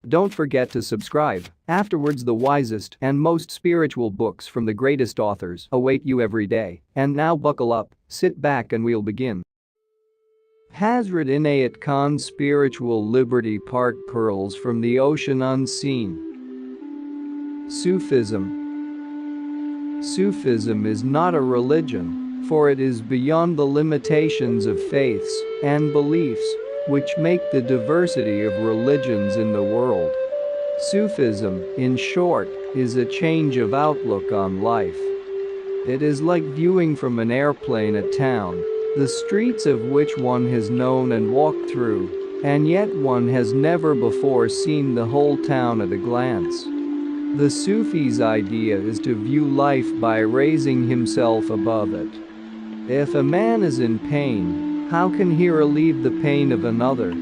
Don't forget to subscribe. Afterwards, the wisest and most spiritual books from the greatest authors await you every day. And now buckle up, sit back and we'll begin. Hazrat Inayat Khan's Spiritual Liberty Part Pearls from the Ocean Unseen. Sufism. Sufism is not a religion, for it is beyond the limitations of faiths and beliefs which make the diversity of religions in the world. Sufism, in short, is a change of outlook on life. It is like viewing from an airplane a town, the streets of which one has known and walked through, and yet one has never before seen the whole town at a glance. The Sufi's idea is to view life by raising himself above it. If a man is in pain, how can he relieve the pain of another?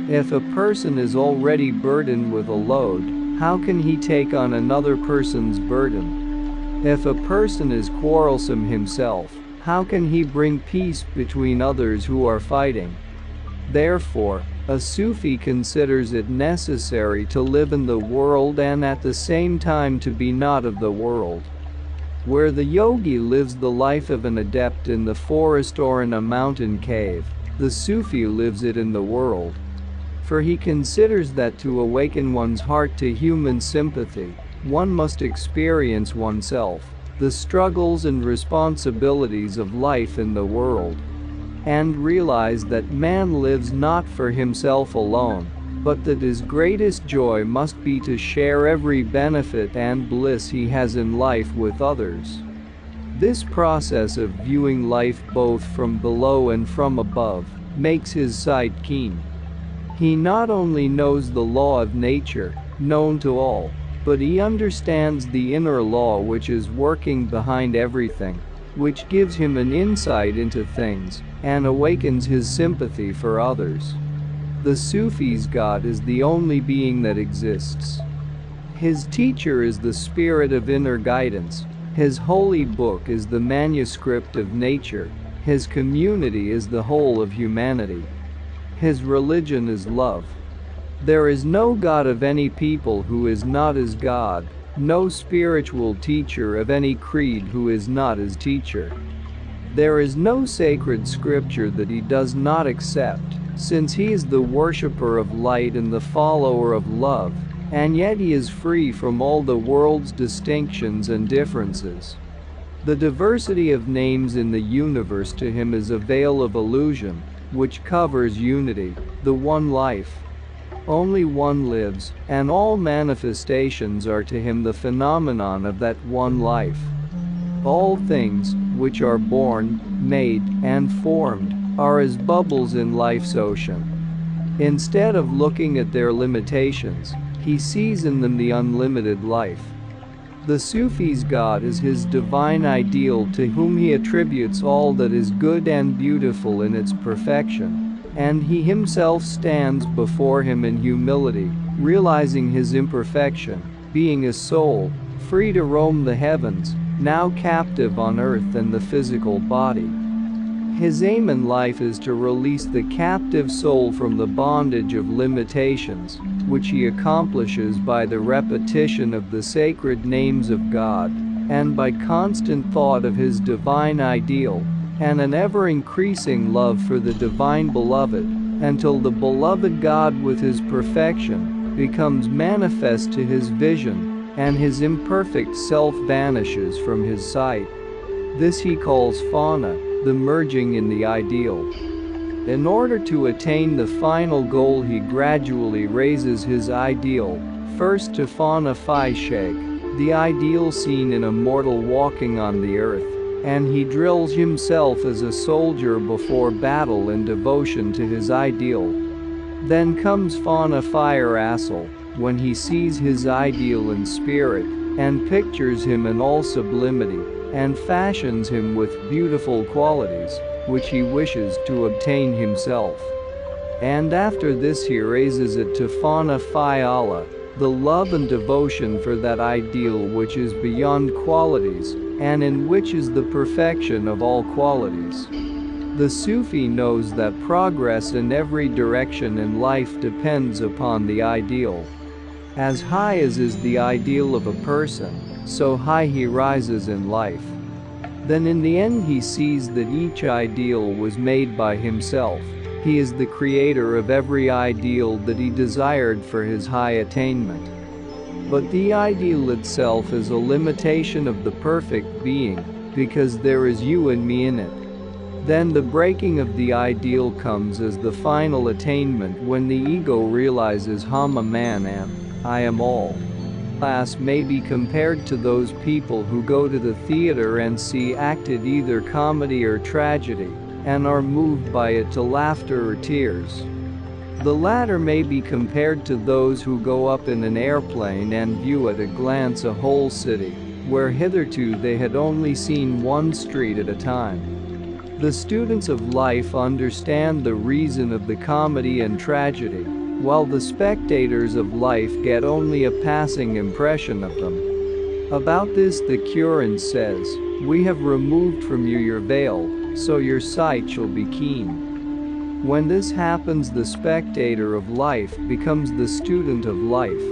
If a person is already burdened with a load, how can he take on another person's burden? If a person is quarrelsome himself, how can he bring peace between others who are fighting? Therefore, a Sufi considers it necessary to live in the world and at the same time to be not of the world. Where the yogi lives the life of an adept in the forest or in a mountain cave, the Sufi lives it in the world. For he considers that to awaken one's heart to human sympathy, one must experience oneself, the struggles and responsibilities of life in the world, and realize that man lives not for himself alone, but that his greatest joy must be to share every benefit and bliss he has in life with others. This process of viewing life both from below and from above makes his sight keen. He not only knows the law of nature, known to all, but he understands the inner law which is working behind everything, which gives him an insight into things and awakens his sympathy for others. The Sufi's God is the only being that exists. His teacher is the spirit of inner guidance. His holy book is the manuscript of nature. His community is the whole of humanity. His religion is love. There is no God of any people who is not his God, no spiritual teacher of any creed who is not his teacher. There is no sacred scripture that he does not accept, since he is the worshipper of light and the follower of love, and yet he is free from all the world's distinctions and differences. The diversity of names in the universe to him is a veil of illusion, which covers unity, the one life. Only one lives, and all manifestations are to him the phenomenon of that one life. All things, which are born, made, and formed, are as bubbles in life's ocean. Instead of looking at their limitations, he sees in them the unlimited life. The Sufi's God is his divine ideal to whom he attributes all that is good and beautiful in its perfection, and he himself stands before him in humility, realizing his imperfection, being a soul, free to roam the heavens, now captive on earth and the physical body. His aim in life is to release the captive soul from the bondage of limitations, which he accomplishes by the repetition of the sacred names of God, and by constant thought of his divine ideal, and an ever-increasing love for the divine beloved, until the beloved God with his perfection becomes manifest to his vision, and his imperfect self vanishes from his sight. This he calls fana, the merging in the ideal. In order to attain the final goal, he gradually raises his ideal, first to fana fi sheikh, the ideal seen in a mortal walking on the earth, and he drills himself as a soldier before battle in devotion to his ideal. Then comes fana fire asal, when he sees his ideal in spirit, and pictures him in all sublimity, and fashions him with beautiful qualities, which he wishes to obtain himself. And after this he raises it to fana fi Allah, the love and devotion for that ideal which is beyond qualities, and in which is the perfection of all qualities. The Sufi knows that progress in every direction in life depends upon the ideal. As high as is the ideal of a person, so high he rises in life. Then in the end he sees that each ideal was made by himself. He is the creator of every ideal that he desired for his high attainment. But the ideal itself is a limitation of the perfect being, because there is you and me in it. Then the breaking of the ideal comes as the final attainment when the ego realizes I'm a man and I am all. Class may be compared to those people who go to the theater and see acted either comedy or tragedy, and are moved by it to laughter or tears. The latter may be compared to those who go up in an airplane and view at a glance a whole city, where hitherto they had only seen one street at a time. The students of life understand the reason of the comedy and tragedy, while the spectators of life get only a passing impression of them. About this the Quran says, "We have removed from you your veil, so your sight shall be keen." When this happens, the spectator of life becomes the student of life.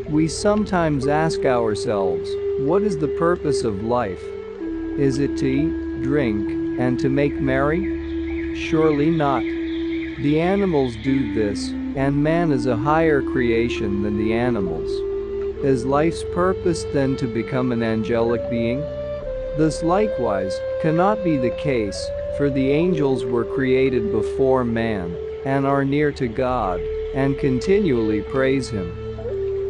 We sometimes ask ourselves, what is the purpose of life? Is it to eat, drink, and to make merry? Surely not. The animals do this, and man is a higher creation than the animals. Is life's purpose then to become an angelic being? This likewise cannot be the case, for the angels were created before man, and are near to God, and continually praise him.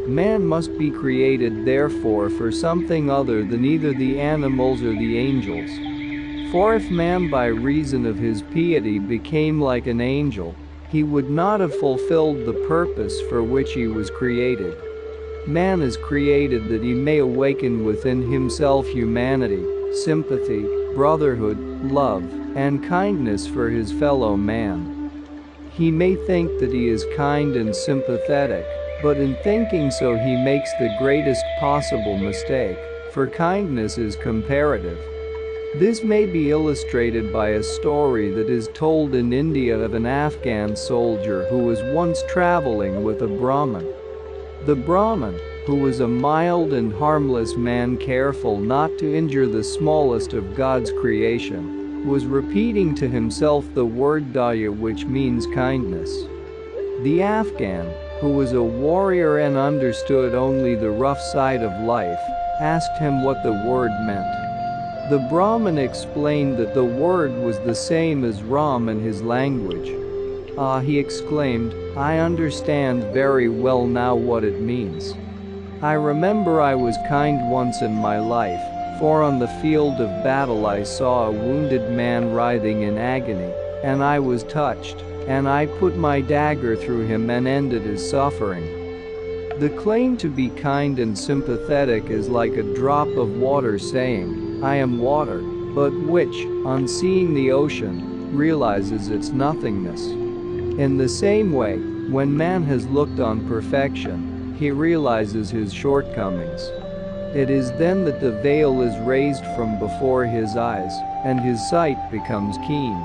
Man must be created therefore for something other than either the animals or the angels. For if man by reason of his piety became like an angel, he would not have fulfilled the purpose for which he was created. Man is created that he may awaken within himself humanity, sympathy, brotherhood, love, and kindness for his fellow man. He may think that he is kind and sympathetic, but in thinking so he makes the greatest possible mistake, for kindness is comparative. This may be illustrated by a story that is told in India of an Afghan soldier who was once traveling with a Brahmin. The Brahmin, who was a mild and harmless man careful not to injure the smallest of God's creation, was repeating to himself the word daya, which means kindness. The Afghan, who was a warrior and understood only the rough side of life, asked him what the word meant. The Brahmin explained that the word was the same as Ram in his language. "Ah," he exclaimed, "I understand very well now what it means. I remember I was kind once in my life, for on the field of battle I saw a wounded man writhing in agony, and I was touched, and I put my dagger through him and ended his suffering." The claim to be kind and sympathetic is like a drop of water saying, "I am water," but which, on seeing the ocean, realizes its nothingness. In the same way, when man has looked on perfection, he realizes his shortcomings. It is then that the veil is raised from before his eyes, and his sight becomes keen.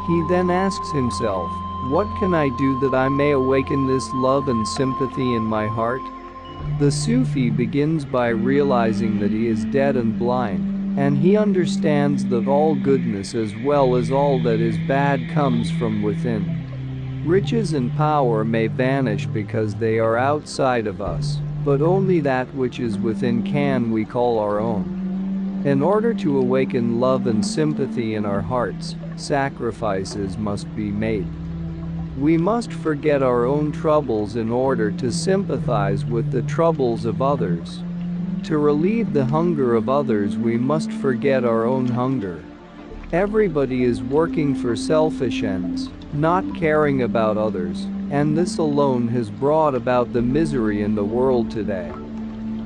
He then asks himself, "What can I do that I may awaken this love and sympathy in my heart?" The Sufi begins by realizing that he is dead and blind, and he understands that all goodness as well as all that is bad comes from within. Riches and power may vanish because they are outside of us, but only that which is within can we call our own. In order to awaken love and sympathy in our hearts, sacrifices must be made. We must forget our own troubles in order to sympathize with the troubles of others. To relieve the hunger of others, we must forget our own hunger. Everybody is working for selfish ends, not caring about others, and this alone has brought about the misery in the world today.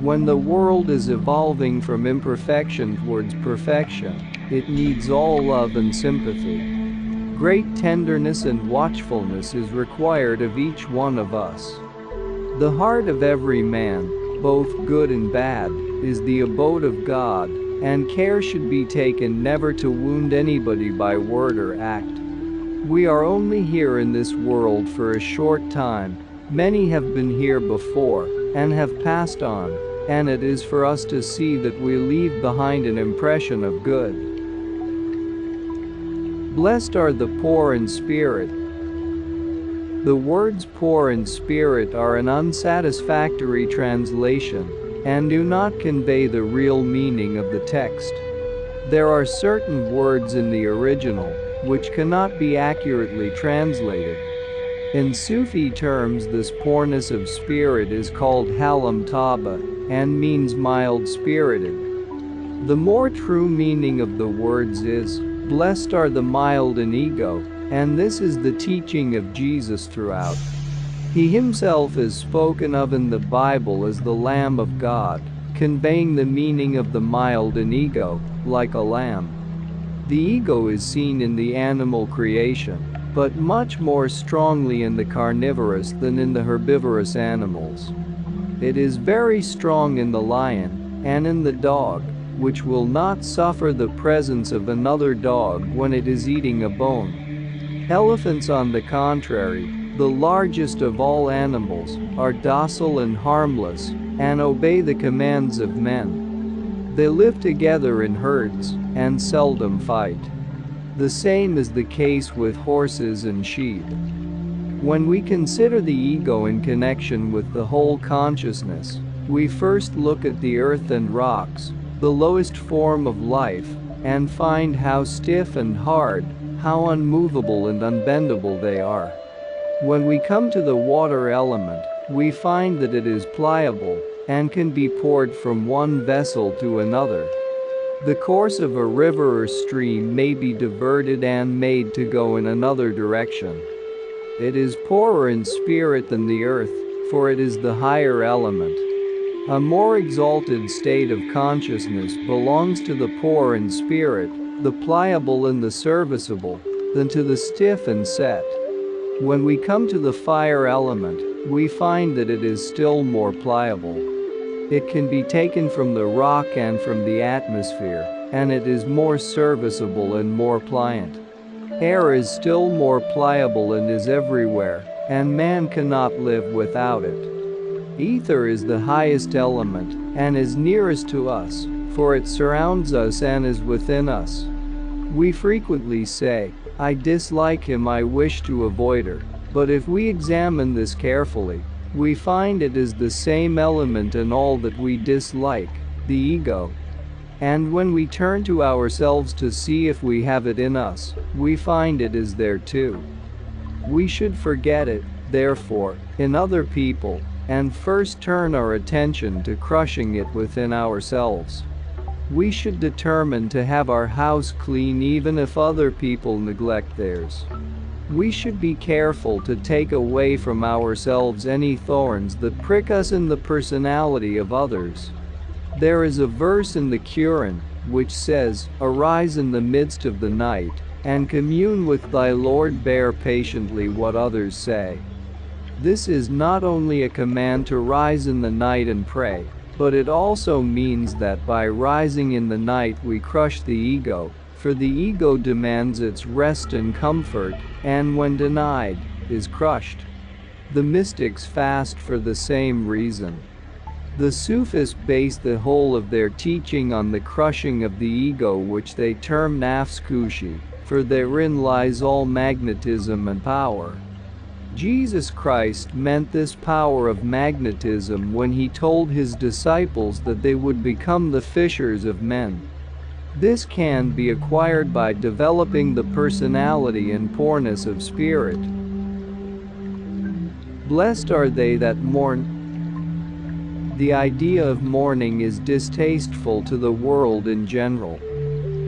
When the world is evolving from imperfection towards perfection, it needs all love and sympathy. Great tenderness and watchfulness is required of each one of us. The heart of every man, both good and bad, is the abode of God, and care should be taken never to wound anybody by word or act. We are only here in this world for a short time, Many have been here before and have passed on, and it is for us to see that we leave behind an impression of good. Blessed are the poor in spirit. The words poor in spirit are an unsatisfactory translation and do not convey the real meaning of the text. There are certain words in the original which cannot be accurately translated. In Sufi terms, this poorness of spirit is called halam taba and means mild-spirited. The more true meaning of the words is, blessed are the mild in ego, and this is the teaching of Jesus throughout. He himself is spoken of in the Bible as the Lamb of God, conveying the meaning of the mild in ego, like a lamb. The ego is seen in the animal creation, but much more strongly in the carnivorous than in the herbivorous animals. It is very strong in the lion and in the dog, which will not suffer the presence of another dog when it is eating a bone. Elephants, on the contrary, the largest of all animals, are docile and harmless and obey the commands of men. They live together in herds and seldom fight. The same is the case with horses and sheep. When we consider the ego in connection with the whole consciousness, we first look at the earth and rocks, the lowest form of life, and find how stiff and hard, how unmovable and unbendable they are. When we come to the water element, we find that it is pliable and can be poured from one vessel to another. The course of a river or stream may be diverted and made to go in another direction. It is poorer in spirit than the earth, for it is the higher element. A more exalted state of consciousness belongs to the poor in spirit, the pliable and the serviceable, than to the stiff and set. When we come to the fire element, we find that it is still more pliable. It can be taken from the rock and from the atmosphere, and it is more serviceable and more pliant. Air is still more pliable and is everywhere, and man cannot live without it. Ether is the highest element and is nearest to us, for it surrounds us and is within us. We frequently say, I dislike him, I wish to avoid her, but if we examine this carefully, we find it is the same element in all that we dislike, the ego. And when we turn to ourselves to see if we have it in us, we find it is there too. We should forget it, therefore, in other people, and first turn our attention to crushing it within ourselves. We should determine to have our house clean even if other people neglect theirs. We should be careful to take away from ourselves any thorns that prick us in the personality of others. There is a verse in the Quran which says, arise in the midst of the night, and commune with thy Lord, bear patiently what others say. This is not only a command to rise in the night and pray, but it also means that by rising in the night we crush the ego, for the ego demands its rest and comfort, and when denied, is crushed. The mystics fast for the same reason. The Sufis base the whole of their teaching on the crushing of the ego, which they term nafs kushi, for therein lies all magnetism and power. Jesus Christ meant this power of magnetism when he told his disciples that they would become the fishers of men. This can be acquired by developing the personality and poorness of spirit. Blessed are they that mourn. The idea of mourning is distasteful to the world in general.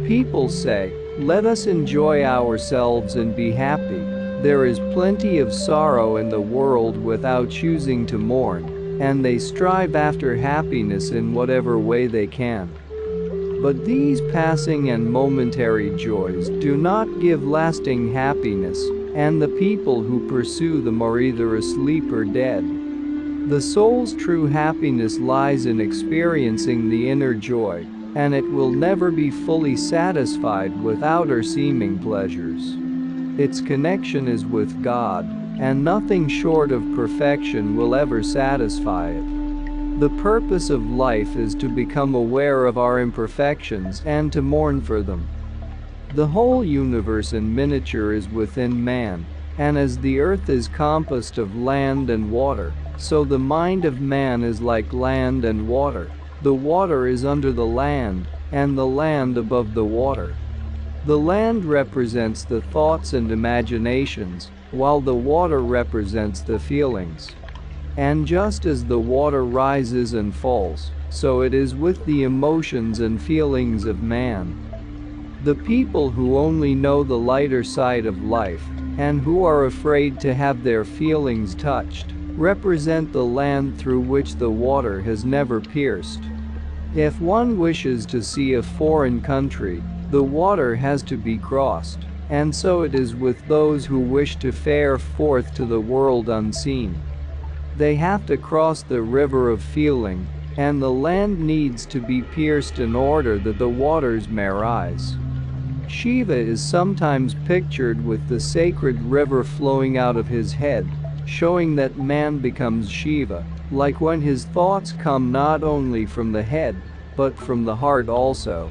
People say, let us enjoy ourselves and be happy. There is plenty of sorrow in the world without choosing to mourn, and they strive after happiness in whatever way they can. But these passing and momentary joys do not give lasting happiness, and the people who pursue them are either asleep or dead. The soul's true happiness lies in experiencing the inner joy, and it will never be fully satisfied with outer seeming pleasures. Its connection is with God. and nothing short of perfection will ever satisfy it. The purpose of life is to become aware of our imperfections and to mourn for them. The whole universe in miniature is within man, and as the earth is composed of land and water, so the mind of man is like land and water. The water is under the land, and the land above the water. The land represents the thoughts and imaginations, while the water represents the feelings. And just as the water rises and falls, so it is with the emotions and feelings of man. The people who only know the lighter side of life, and who are afraid to have their feelings touched, represent the land through which the water has never pierced. If one wishes to see a foreign country, the water has to be crossed, and so it is with those who wish to fare forth to the world unseen. They have to cross the river of feeling, and the land needs to be pierced in order that the waters may rise. Shiva is sometimes pictured with the sacred river flowing out of his head, showing that man becomes Shiva, like when his thoughts come not only from the head, but from the heart also.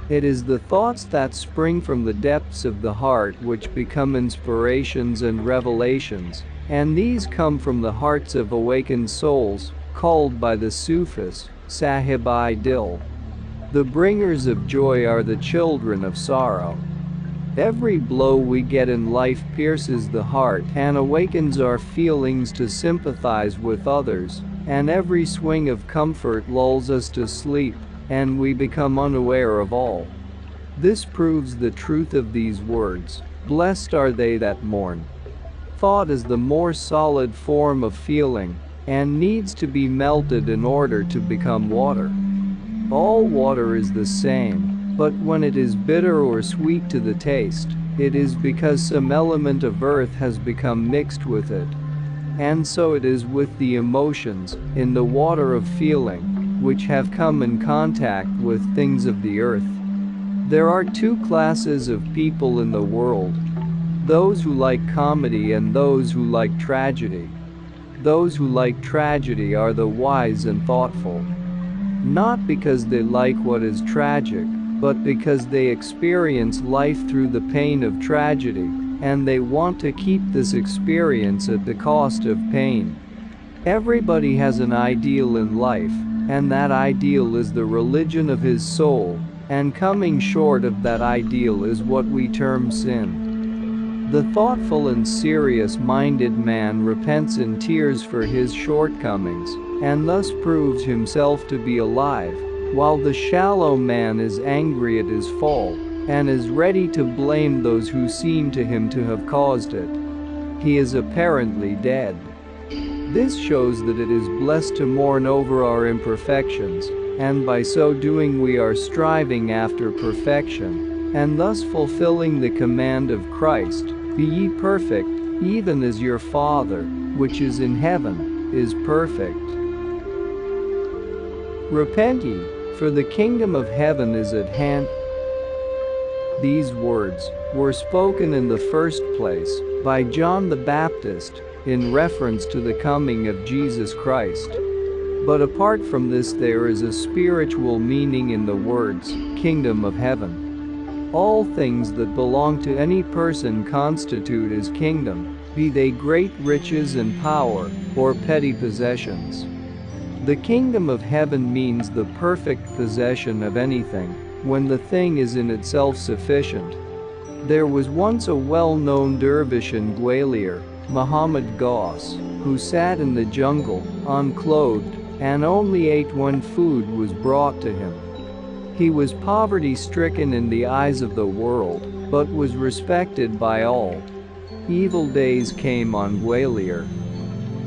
It is the thoughts that spring from the depths of the heart which become inspirations and revelations, and these come from the hearts of awakened souls, called by the Sufis, Sahib-i-Dil. The bringers of joy are the children of sorrow. Every blow we get in life pierces the heart and awakens our feelings to sympathize with others, and every swing of comfort lulls us to sleep, and we become unaware of all. This proves the truth of these words, "Blessed are they that mourn." Thought is the more solid form of feeling, and needs to be melted in order to become water. All water is the same, but when it is bitter or sweet to the taste, it is because some element of earth has become mixed with it. And so it is with the emotions, in the water of feeling, which have come in contact with things of the earth. There are two classes of people in the world: those who like comedy and those who like tragedy. Those who like tragedy are the wise and thoughtful. Not because they like what is tragic, but because they experience life through the pain of tragedy, and they want to keep this experience at the cost of pain. Everybody has an ideal in life, and that ideal is the religion of his soul, and coming short of that ideal is what we term sin. The thoughtful and serious-minded man repents in tears for his shortcomings, and thus proves himself to be alive, while the shallow man is angry at his fall, and is ready to blame those who seem to him to have caused it. He is apparently dead. This shows that it is blessed to mourn over our imperfections, and by so doing we are striving after perfection, and thus fulfilling the command of Christ, "Be ye perfect, even as your Father, which is in heaven, is perfect." Repent ye, for the kingdom of heaven is at hand. These words were spoken in the first place by John the Baptist in reference to the coming of Jesus Christ. But apart from this, there is a spiritual meaning in the words, "kingdom of heaven." All things that belong to any person constitute his kingdom, be they great riches and power, or petty possessions. The kingdom of heaven means the perfect possession of anything, when the thing is in itself sufficient. There was once a well-known dervish in Gwalior, Muhammad Ghaus, who sat in the jungle, unclothed, and only ate when food was brought to him. He was poverty-stricken in the eyes of the world, but was respected by all. Evil days came on Gwalior.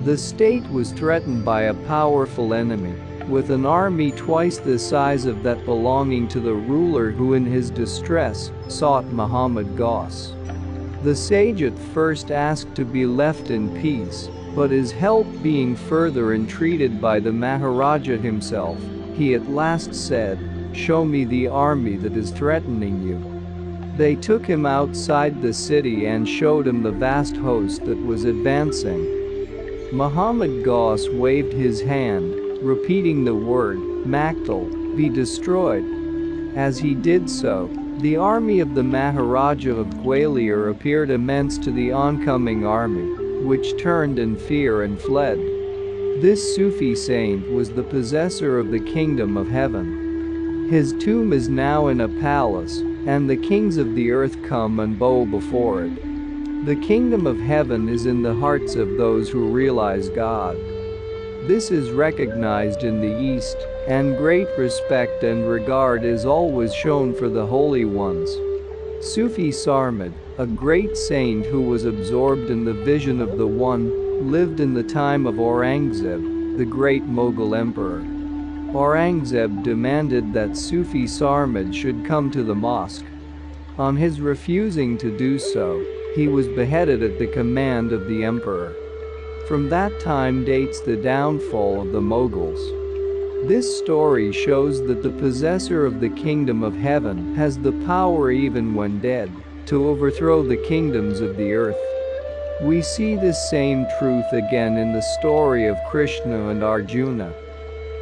The state was threatened by a powerful enemy, with an army twice the size of that belonging to the ruler who in his distress sought Muhammad Ghaus. The sage at first asked to be left in peace, but his help being further entreated by the Maharaja himself, he at last said, "Show me the army that is threatening you." They took him outside the city and showed him the vast host that was advancing. Muhammad Ghaus waved his hand, repeating the word, "Maktal, be destroyed." As he did so, the army of the Maharaja of Gwalior appeared immense to the oncoming army, which turned in fear and fled. This Sufi saint was the possessor of the kingdom of heaven. His tomb is now in a palace, and the kings of the earth come and bow before it. The kingdom of heaven is in the hearts of those who realize God. This is recognized in the East, and great respect and regard is always shown for the holy ones. Sufi Sarmad, a great saint who was absorbed in the vision of the One, lived in the time of Aurangzeb, the great Mughal emperor. Aurangzeb demanded that Sufi Sarmad should come to the mosque. On his refusing to do so, he was beheaded at the command of the emperor. From that time dates the downfall of the Mughals. This story shows that the possessor of the kingdom of heaven has the power even when dead, to overthrow the kingdoms of the earth. We see this same truth again in the story of Krishna and Arjuna.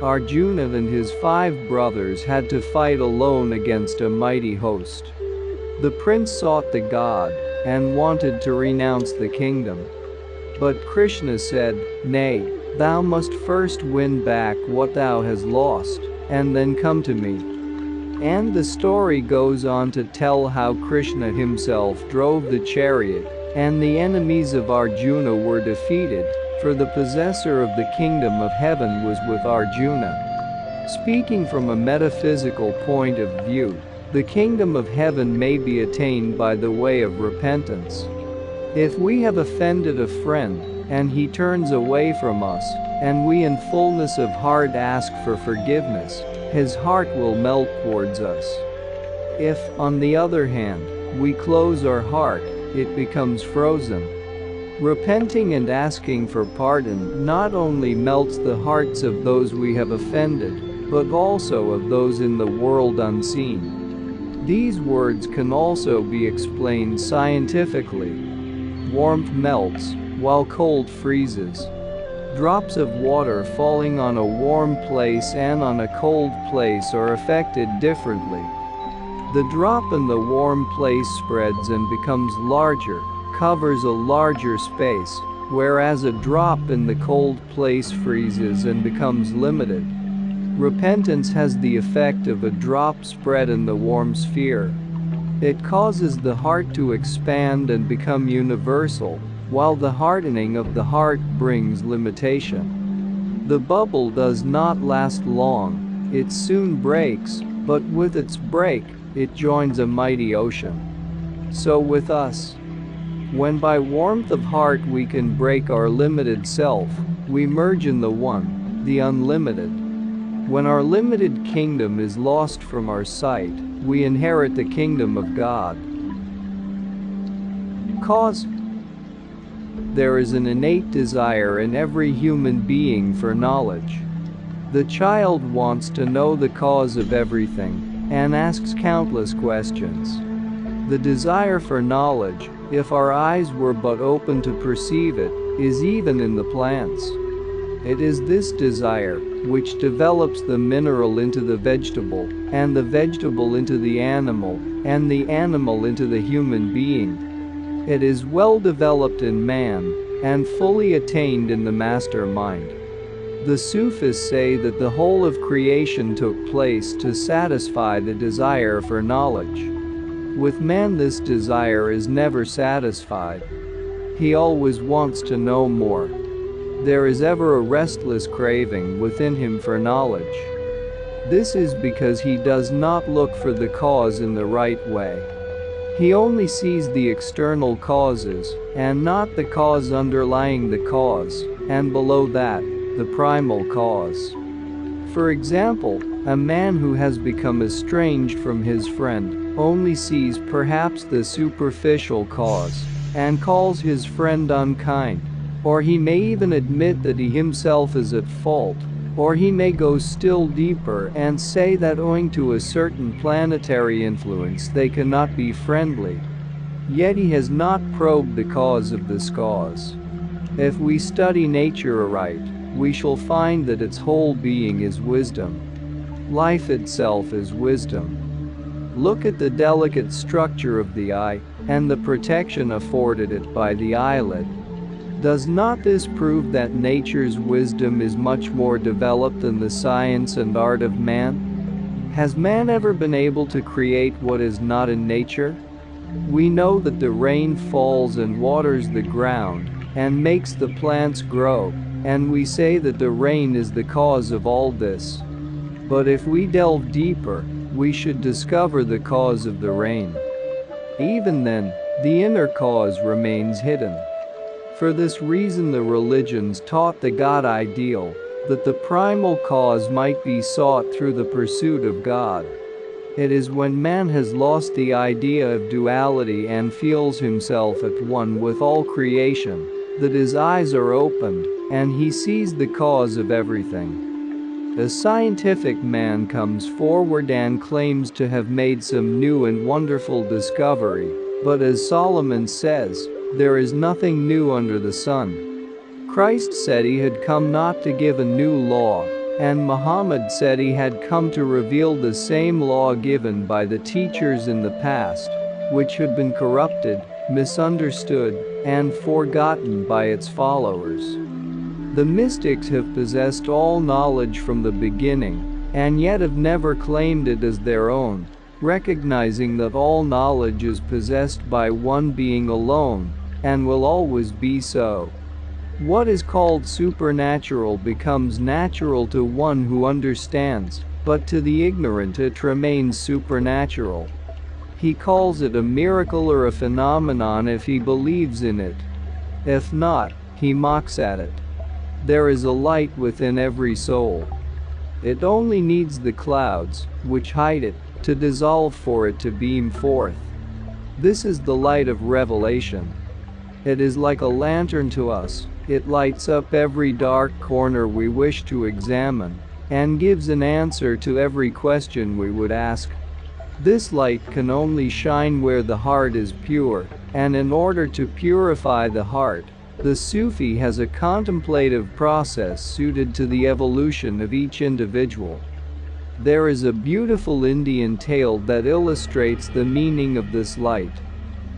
Arjuna and his 5 brothers had to fight alone against a mighty host. The prince sought the god and wanted to renounce the kingdom. But Krishna said, "Nay, thou must first win back what thou hast lost, and then come to me." And the story goes on to tell how Krishna himself drove the chariot, and the enemies of Arjuna were defeated, for the possessor of the kingdom of heaven was with Arjuna. Speaking from a metaphysical point of view, the kingdom of heaven may be attained by the way of repentance. If we have offended a friend, and he turns away from us, and we in fullness of heart ask for forgiveness, his heart will melt towards us. If, on the other hand, we close our heart, it becomes frozen. Repenting and asking for pardon not only melts the hearts of those we have offended, but also of those in the world unseen. These words can also be explained scientifically. Warmth melts, while cold freezes. Drops of water falling on a warm place and on a cold place are affected differently. The drop in the warm place spreads and becomes larger, covers a larger space, whereas a drop in the cold place freezes and becomes limited. Repentance has the effect of a drop spread in the warm sphere. It causes the heart to expand and become universal, while the hardening of the heart brings limitation. The bubble does not last long, it soon breaks, but with its break, it joins a mighty ocean. So with us. When by warmth of heart we can break our limited self, we merge in the One, the unlimited. When our limited kingdom is lost from our sight, we inherit the kingdom of God. Cause. There is an innate desire in every human being for knowledge. The child wants to know the cause of everything, and asks countless questions. The desire for knowledge, if our eyes were but open to perceive it, is even in the plants. It is this desire which develops the mineral into the vegetable, and the vegetable into the animal, and the animal into the human being. It is well developed in man, and fully attained in the mastermind. The Sufis say that the whole of creation took place to satisfy the desire for knowledge. With man, this desire is never satisfied. He always wants to know more. There is ever a restless craving within him for knowledge. This is because he does not look for the cause in the right way. He only sees the external causes, and not the cause underlying the cause, and below that, the primal cause. For example, a man who has become estranged from his friend only sees perhaps the superficial cause, and calls his friend unkind. Or he may even admit that he himself is at fault, Or he may go still deeper and say that owing to a certain planetary influence they cannot be friendly. Yet he has not probed the cause of this cause. If we study nature aright, we shall find that its whole being is wisdom. Life itself is wisdom. Look at the delicate structure of the eye and the protection afforded it by the eyelid. Does not this prove that nature's wisdom is much more developed than the science and art of man? Has man ever been able to create what is not in nature? We know that the rain falls and waters the ground and makes the plants grow, and we say that the rain is the cause of all this. But if we delve deeper, we should discover the cause of the rain. Even then, the inner cause remains hidden. For this reason the religions taught the God ideal, that the primal cause might be sought through the pursuit of God. It is when man has lost the idea of duality and feels himself at one with all creation, that his eyes are opened, and he sees the cause of everything. A scientific man comes forward and claims to have made some new and wonderful discovery, but as Solomon says, there is nothing new under the sun. Christ said he had come not to give a new law, and Muhammad said he had come to reveal the same law given by the teachers in the past, which had been corrupted, misunderstood, and forgotten by its followers. The mystics have possessed all knowledge from the beginning, and yet have never claimed it as their own, recognizing that all knowledge is possessed by one being alone, and will always be so. What is called supernatural becomes natural to one who understands, but to the ignorant it remains supernatural. He calls it a miracle or a phenomenon if he believes in it. If not, he mocks at it. There is a light within every soul. It only needs the clouds, which hide it, to dissolve for it to beam forth. This is the light of revelation. It is like a lantern to us. It lights up every dark corner we wish to examine, and gives an answer to every question we would ask. This light can only shine where the heart is pure, and in order to purify the heart, the Sufi has a contemplative process suited to the evolution of each individual. There is a beautiful Indian tale that illustrates the meaning of this light.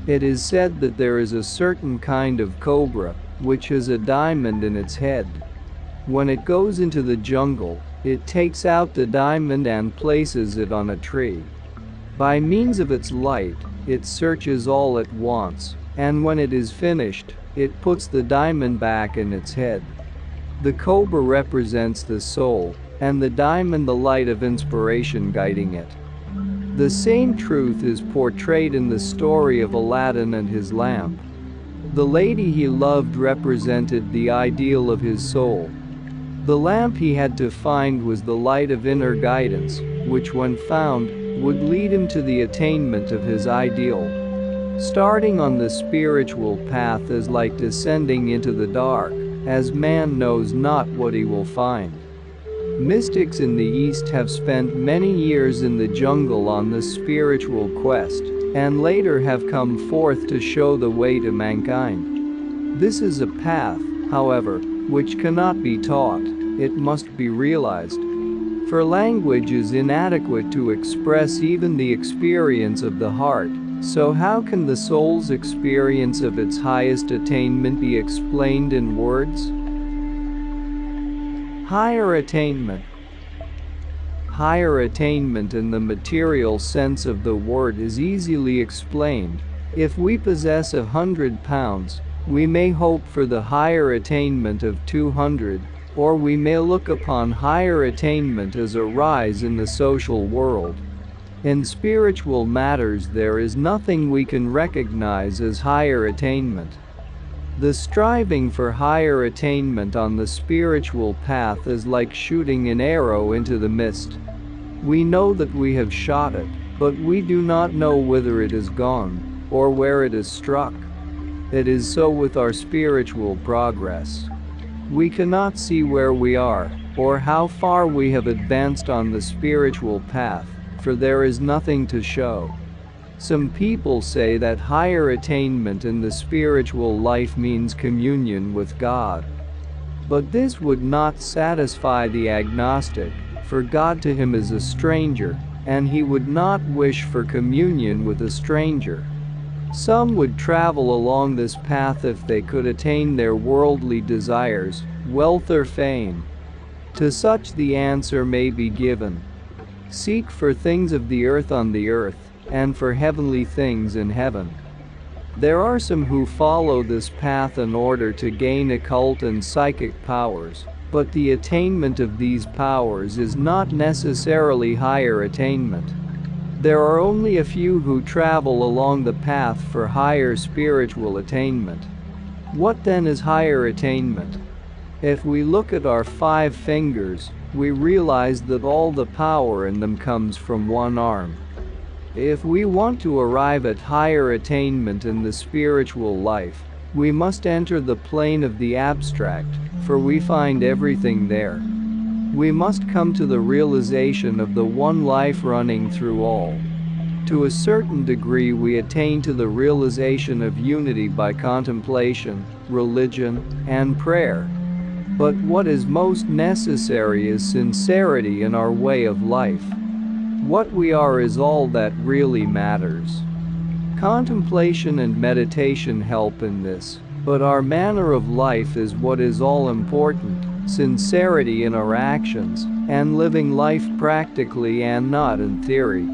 It is said that there is a certain kind of cobra, which has a diamond in its head. When it goes into the jungle, it takes out the diamond and places it on a tree. By means of its light, it searches all it wants, and when it is finished, it puts the diamond back in its head. The cobra represents the soul, and the diamond the light of inspiration guiding it. The same truth is portrayed in the story of Aladdin and his lamp. The lady he loved represented the ideal of his soul. The lamp he had to find was the light of inner guidance, which when found, would lead him to the attainment of his ideal. Starting on the spiritual path is like descending into the dark, as man knows not what he will find. Mystics in the East have spent many years in the jungle on the spiritual quest, and later have come forth to show the way to mankind. This is a path, however, which cannot be taught, it must be realized. For language is inadequate to express even the experience of the heart, so how can the soul's experience of its highest attainment be explained in words? Higher attainment. Higher attainment in the material sense of the word is easily explained. If we possess 100 pounds, we may hope for the higher attainment of 200, or we may look upon higher attainment as a rise in the social world. In spiritual matters there is nothing we can recognize as higher attainment. The striving for higher attainment on the spiritual path is like shooting an arrow into the mist. We know that we have shot it, but we do not know whither it has gone, or where it has struck. It is so with our spiritual progress. We cannot see where we are, or how far we have advanced on the spiritual path, for there is nothing to show. Some people say that higher attainment in the spiritual life means communion with God. But this would not satisfy the agnostic, for God to him is a stranger, and he would not wish for communion with a stranger. Some would travel along this path if they could attain their worldly desires, wealth or fame. To such the answer may be given: seek for things of the earth on the earth, and for heavenly things in heaven. There are some who follow this path in order to gain occult and psychic powers, but the attainment of these powers is not necessarily higher attainment. There are only a few who travel along the path for higher spiritual attainment. What then is higher attainment? If we look at our 5 fingers, we realize that all the power in them comes from one arm. If we want to arrive at higher attainment in the spiritual life, we must enter the plane of the abstract, for we find everything there. We must come to the realization of the one life running through all. To a certain degree we attain to the realization of unity by contemplation, religion, and prayer. But what is most necessary is sincerity in our way of life. What we are is all that really matters. Contemplation and meditation help in this, but our manner of life is what is all important, sincerity in our actions, and living life practically and not in theory.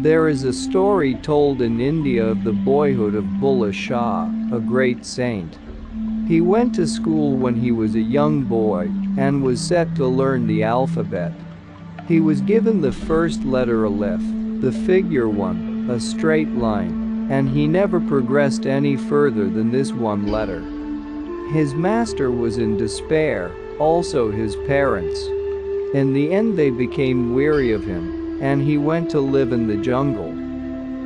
There is a story told in India of the boyhood of Bulleh Shah, a great saint. He went to school when he was a young boy, and was set to learn the alphabet. He was given the first letter Aleph, the figure 1, a straight line, and he never progressed any further than this one letter. His master was in despair, also his parents. In the end they became weary of him, and he went to live in the jungle.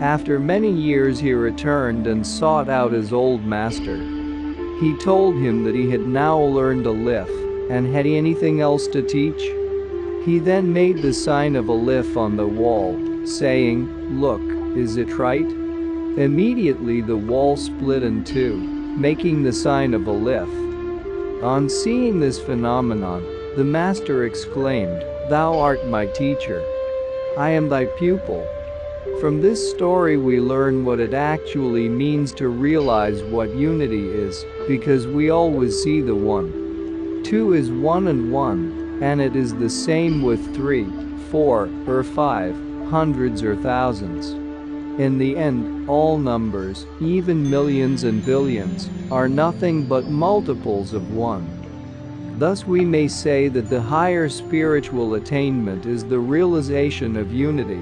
After many years he returned and sought out his old master. He told him that he had now learned Aleph, and had he anything else to teach? He then made the sign of Aleph on the wall, saying, "Look, is it right?" Immediately the wall split in two, making the sign of Aleph. On seeing this phenomenon, the master exclaimed, "Thou art my teacher. I am thy pupil." From this story we learn what it actually means to realize what unity is, because we always see the one. 2 is 1 and 1, and it is the same with 3, 4, or 5, hundreds or thousands. In the end, all numbers, even millions and billions, are nothing but multiples of 1. Thus we may say that the higher spiritual attainment is the realization of unity.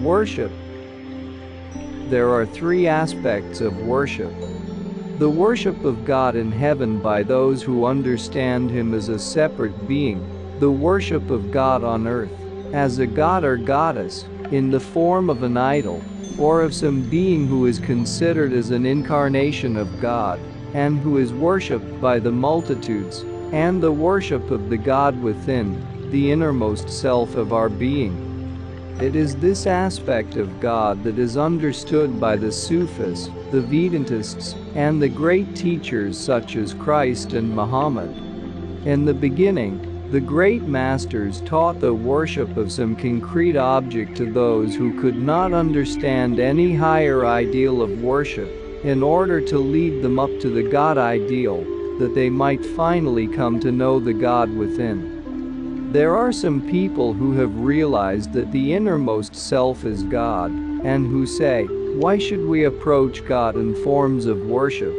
Worship. There are 3 aspects of worship. The worship of God in heaven by those who understand Him as a separate being, the worship of God on earth, as a god or goddess, in the form of an idol, or of some being who is considered as an incarnation of God, and who is worshipped by the multitudes, and the worship of the God within, the innermost self of our being. It is this aspect of God that is understood by the Sufis, the Vedantists, and the great teachers such as Christ and Muhammad. In the beginning, the great masters taught the worship of some concrete object to those who could not understand any higher ideal of worship, in order to lead them up to the God ideal, that they might finally come to know the God within. There are some people who have realized that the innermost self is God, and who say, "Why should we approach God in forms of worship?"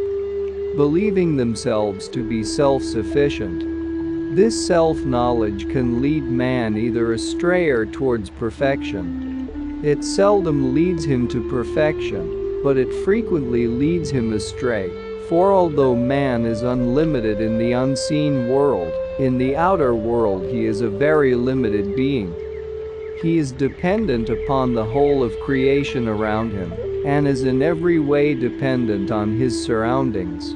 believing themselves to be self-sufficient. This self-knowledge can lead man either astray or towards perfection. It seldom leads him to perfection, but it frequently leads him astray, for although man is unlimited in the unseen world, in the outer world he is a very limited being. He is dependent upon the whole of creation around him, and is in every way dependent on his surroundings.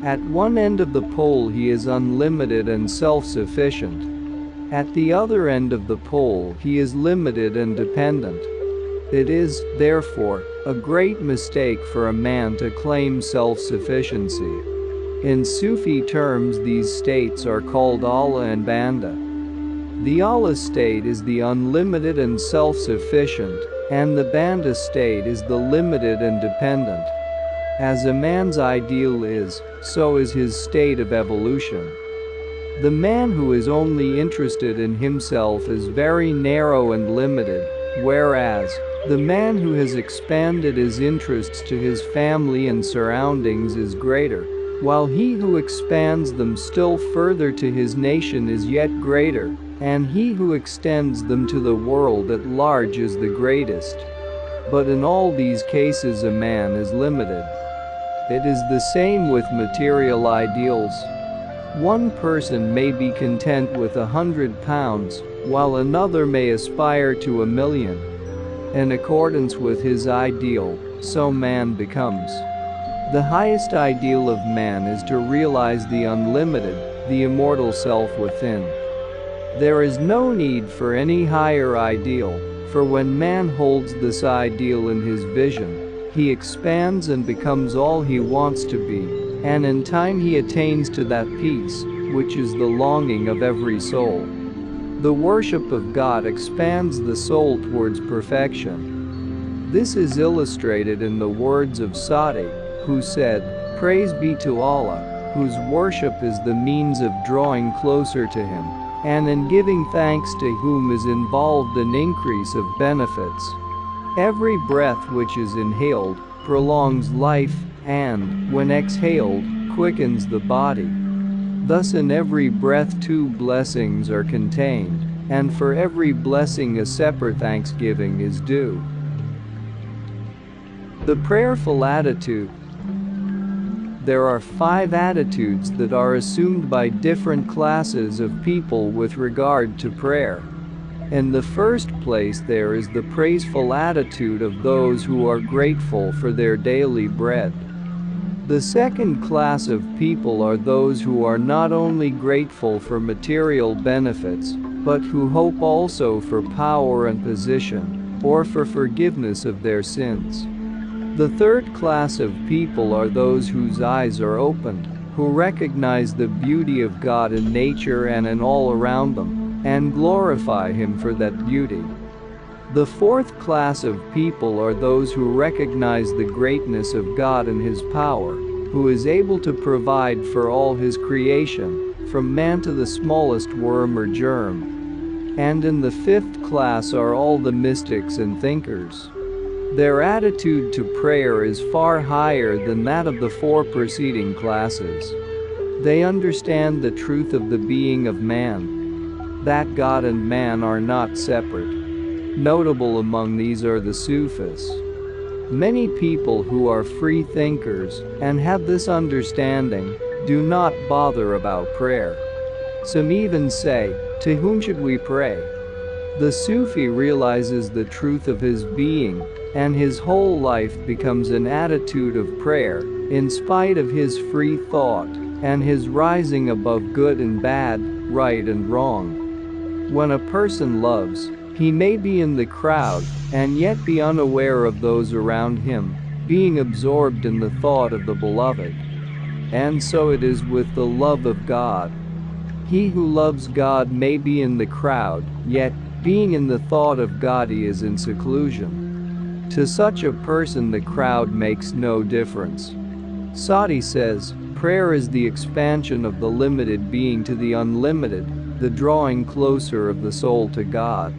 At one end of the pole he is unlimited and self-sufficient. At the other end of the pole he is limited and dependent. It is, therefore, a great mistake for a man to claim self-sufficiency. In Sufi terms these states are called Allah and Banda. The Allah state is the unlimited and self-sufficient, and the Banda state is the limited and dependent. As a man's ideal is, so is his state of evolution. The man who is only interested in himself is very narrow and limited, whereas the man who has expanded his interests to his family and surroundings is greater, while he who expands them still further to his nation is yet greater, and he who extends them to the world at large is the greatest. But in all these cases a man is limited. It is the same with material ideals. One person may be content with 100 pounds, while another may aspire to 1,000,000. In accordance with his ideal, so man becomes. The highest ideal of man is to realize the unlimited, the immortal self within. There is no need for any higher ideal, for when man holds this ideal in his vision, he expands and becomes all he wants to be, and in time he attains to that peace, which is the longing of every soul. The worship of God expands the soul towards perfection. This is illustrated in the words of Sadi, who said, "Praise be to Allah, whose worship is the means of drawing closer to Him, and in giving thanks to whom is involved an increase of benefits. Every breath which is inhaled prolongs life and, when exhaled, quickens the body. Thus in every breath 2 blessings are contained, and for every blessing a separate thanksgiving is due." The prayerful attitude. There are 5 attitudes that are assumed by different classes of people with regard to prayer. In the first place there is the praiseful attitude of those who are grateful for their daily bread. The second class of people are those who are not only grateful for material benefits, but who hope also for power and position, or for forgiveness of their sins. The third class of people are those whose eyes are opened, who recognize the beauty of God in nature and in all around them, and glorify Him for that beauty. The fourth class of people are those who recognize the greatness of God and His power, who is able to provide for all His creation, from man to the smallest worm or germ. And in the fifth class are all the mystics and thinkers. Their attitude to prayer is far higher than that of the 4 preceding classes. They understand the truth of the being of man, that God and man are not separate. Notable among these are the Sufis. Many people who are free thinkers and have this understanding do not bother about prayer. Some even say, "To whom should we pray?" The Sufi realizes the truth of his being, and his whole life becomes an attitude of prayer, in spite of his free thought and his rising above good and bad, right and wrong. When a person loves, he may be in the crowd and yet be unaware of those around him, being absorbed in the thought of the beloved. And so it is with the love of God. He who loves God may be in the crowd, yet, being in the thought of God, he is in seclusion. To such a person the crowd makes no difference. Sadi says, prayer is the expansion of the limited being to the unlimited, the drawing closer of the soul to God.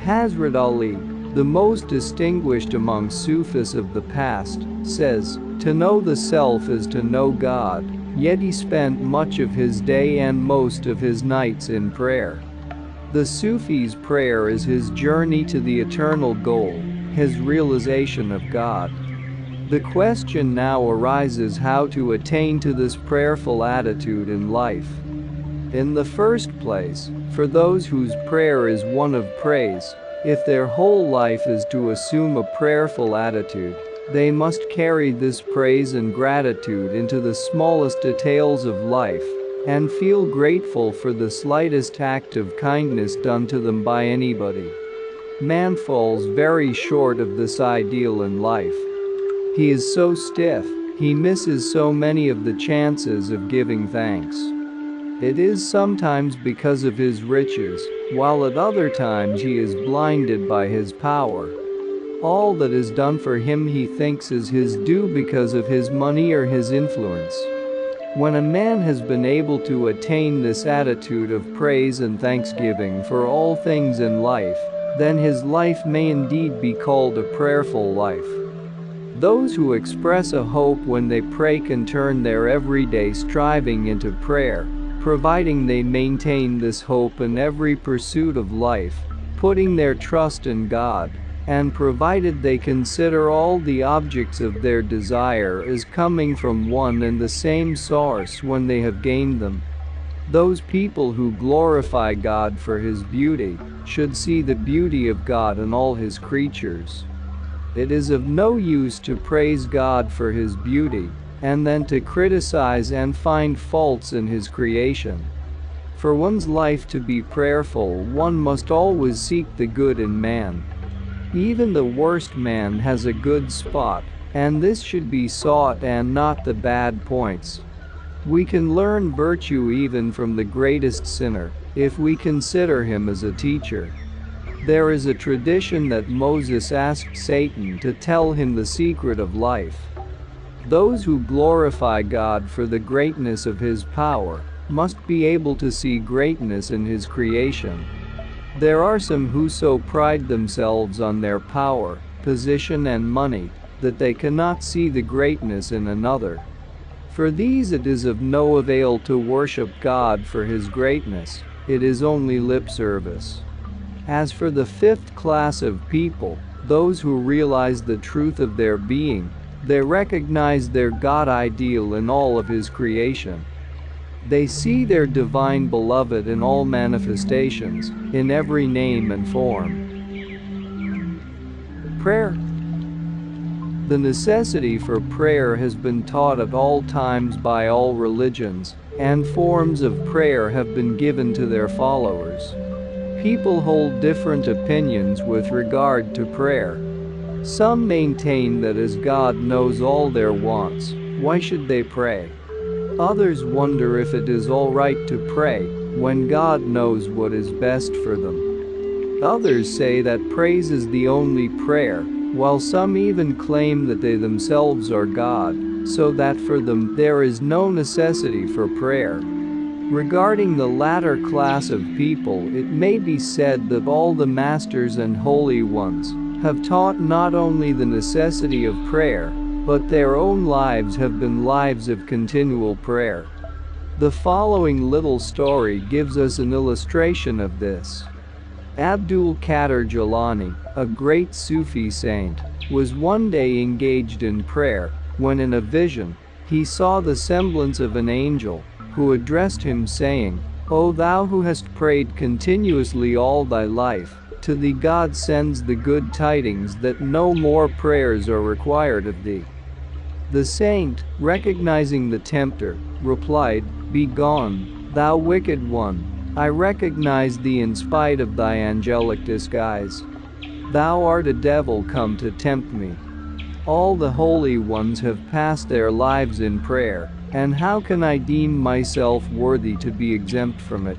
Hazrat Ali, the most distinguished among Sufis of the past, says, "To know the self is to know God," yet he spent much of his day and most of his nights in prayer. The Sufi's prayer is his journey to the eternal goal, his realization of God. The question now arises how to attain to this prayerful attitude in life. In the first place, for those whose prayer is one of praise, if their whole life is to assume a prayerful attitude, They must carry this praise and gratitude into the smallest details of life and feel grateful for the slightest act of kindness done to them by anybody. Man falls very short of this ideal in life. He is so stiff, he misses so many of the chances of giving thanks. It is sometimes because of his riches, while at other times he is blinded by his power. All that is done for him he thinks is his due because of his money or his influence. When a man has been able to attain this attitude of praise and thanksgiving for all things in life, then his life may indeed be called a prayerful life. Those who express a hope when they pray can turn their everyday striving into prayer, providing they maintain this hope in every pursuit of life, putting their trust in God, and provided they consider all the objects of their desire as coming from one and the same source when they have gained them. Those people who glorify God for His beauty should see the beauty of God in all His creatures. It is of no use to praise God for His beauty and then to criticize and find faults in His creation. For one's life to be prayerful, one must always seek the good in man. Even the worst man has a good spot, and this should be sought and not the bad points. We can learn virtue even from the greatest sinner, if we consider him as a teacher. There is a tradition that Moses asked Satan to tell him the secret of life. Those who glorify God for the greatness of His power must be able to see greatness in His creation. There are some who so pride themselves on their power, position and money that they cannot see the greatness in another. For these it is of no avail to worship God for His greatness, it is only lip service. As for the fifth class of people, those who realize the truth of their being, they recognize their God ideal in all of His creation. They see their divine beloved in all manifestations, in every name and form. Prayer. The necessity for prayer has been taught at all times by all religions, and forms of prayer have been given to their followers. People hold different opinions with regard to prayer. Some maintain that as God knows all their wants, why should they pray? Others wonder if it is all right to pray when God knows what is best for them. Others say that praise is the only prayer, while some even claim that they themselves are God, so that for them there is no necessity for prayer. Regarding the latter class of people, it may be said that all the masters and holy ones have taught not only the necessity of prayer, but their own lives have been lives of continual prayer. The following little story gives us an illustration of this. Abdul Qadir Jilani, a great Sufi saint, was one day engaged in prayer when in a vision he saw the semblance of an angel who addressed him saying, "O thou who hast prayed continuously all thy life, to thee God sends the good tidings that no more prayers are required of thee." The saint, recognizing the tempter, replied, "Begone, thou wicked one, I recognize thee in spite of thy angelic disguise. Thou art a devil come to tempt me. All the holy ones have passed their lives in prayer, and how can I deem myself worthy to be exempt from it?"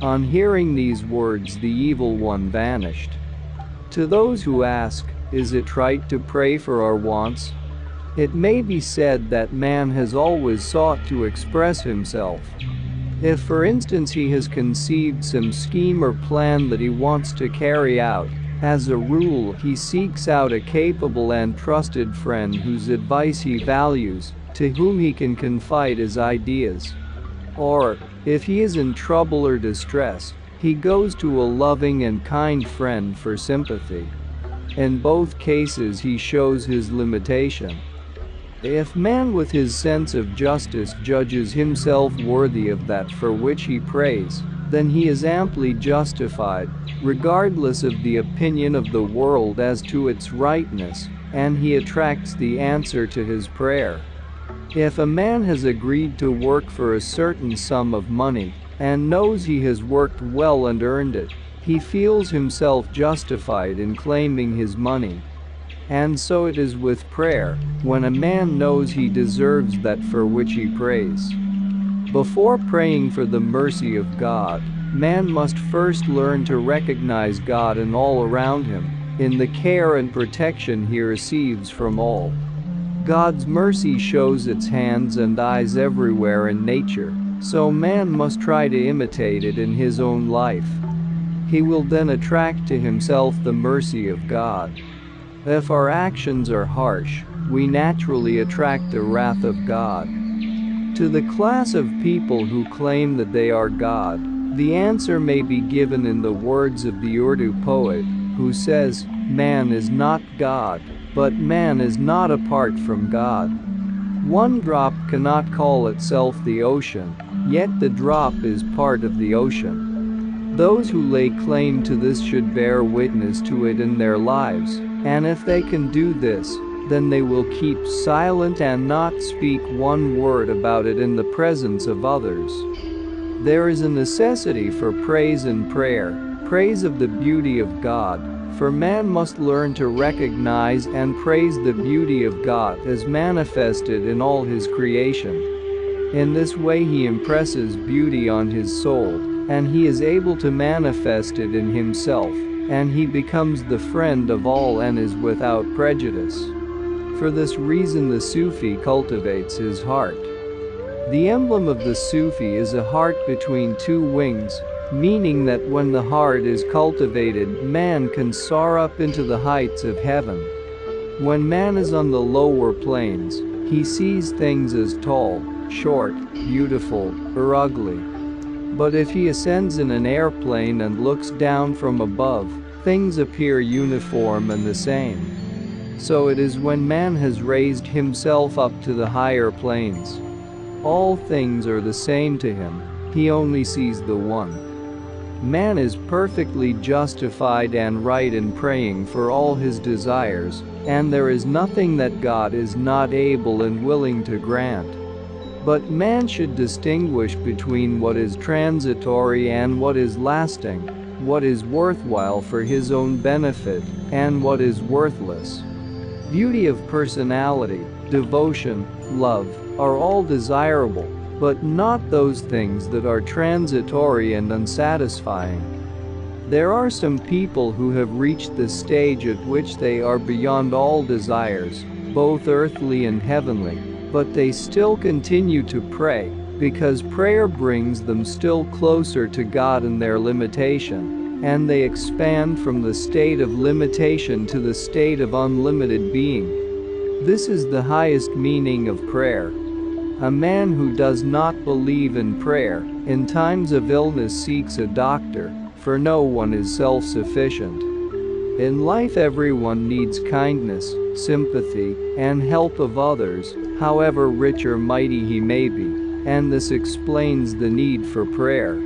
On hearing these words, the evil one vanished. To those who ask, is it right to pray for our wants? It may be said that man has always sought to express himself. If, for instance, he has conceived some scheme or plan that he wants to carry out, as a rule he seeks out a capable and trusted friend whose advice he values, to whom he can confide his ideas. Or, if he is in trouble or distress, he goes to a loving and kind friend for sympathy. In both cases he shows his limitation. If man with his sense of justice judges himself worthy of that for which he prays, then he is amply justified, regardless of the opinion of the world as to its rightness, and he attracts the answer to his prayer. If a man has agreed to work for a certain sum of money and knows he has worked well and earned it, he feels himself justified in claiming his money. And so it is with prayer, when a man knows he deserves that for which he prays. Before praying for the mercy of God, man must first learn to recognize God in all around him, in the care and protection he receives from all. God's mercy shows its hands and eyes everywhere in nature, so man must try to imitate it in his own life. He will then attract to himself the mercy of God. If our actions are harsh, we naturally attract the wrath of God. To the class of people who claim that they are God, the answer may be given in the words of the Urdu poet, who says, "Man is not God, but man is not apart from God." One drop cannot call itself the ocean, yet the drop is part of the ocean. Those who lay claim to this should bear witness to it in their lives, and if they can do this, then they will keep silent and not speak one word about it in the presence of others. There is a necessity for praise and prayer, praise of the beauty of God, for man must learn to recognize and praise the beauty of God as manifested in all his creation. In this way he impresses beauty on his soul, and he is able to manifest it in himself, and he becomes the friend of all and is without prejudice. For this reason the Sufi cultivates his heart. The emblem of the Sufi is a heart between two wings, meaning that when the heart is cultivated, man can soar up into the heights of heaven. When man is on the lower planes, he sees things as tall, short, beautiful, or ugly. But if he ascends in an airplane and looks down from above, things appear uniform and the same. So it is when man has raised himself up to the higher planes. All things are the same to him, he only sees the one. Man is perfectly justified and right in praying for all his desires, and there is nothing that God is not able and willing to grant. But man should distinguish between what is transitory and what is lasting, what is worthwhile for his own benefit, and what is worthless. Beauty of personality, devotion, love, are all desirable, but not those things that are transitory and unsatisfying. There are some people who have reached the stage at which they are beyond all desires, both earthly and heavenly, but they still continue to pray, because prayer brings them still closer to God in their limitation, and they expand from the state of limitation to the state of unlimited being. This is the highest meaning of prayer. A man who does not believe in prayer, in times of illness seeks a doctor, for no one is self-sufficient. In life everyone needs kindness, sympathy, and help of others, however rich or mighty he may be, and this explains the need for prayer.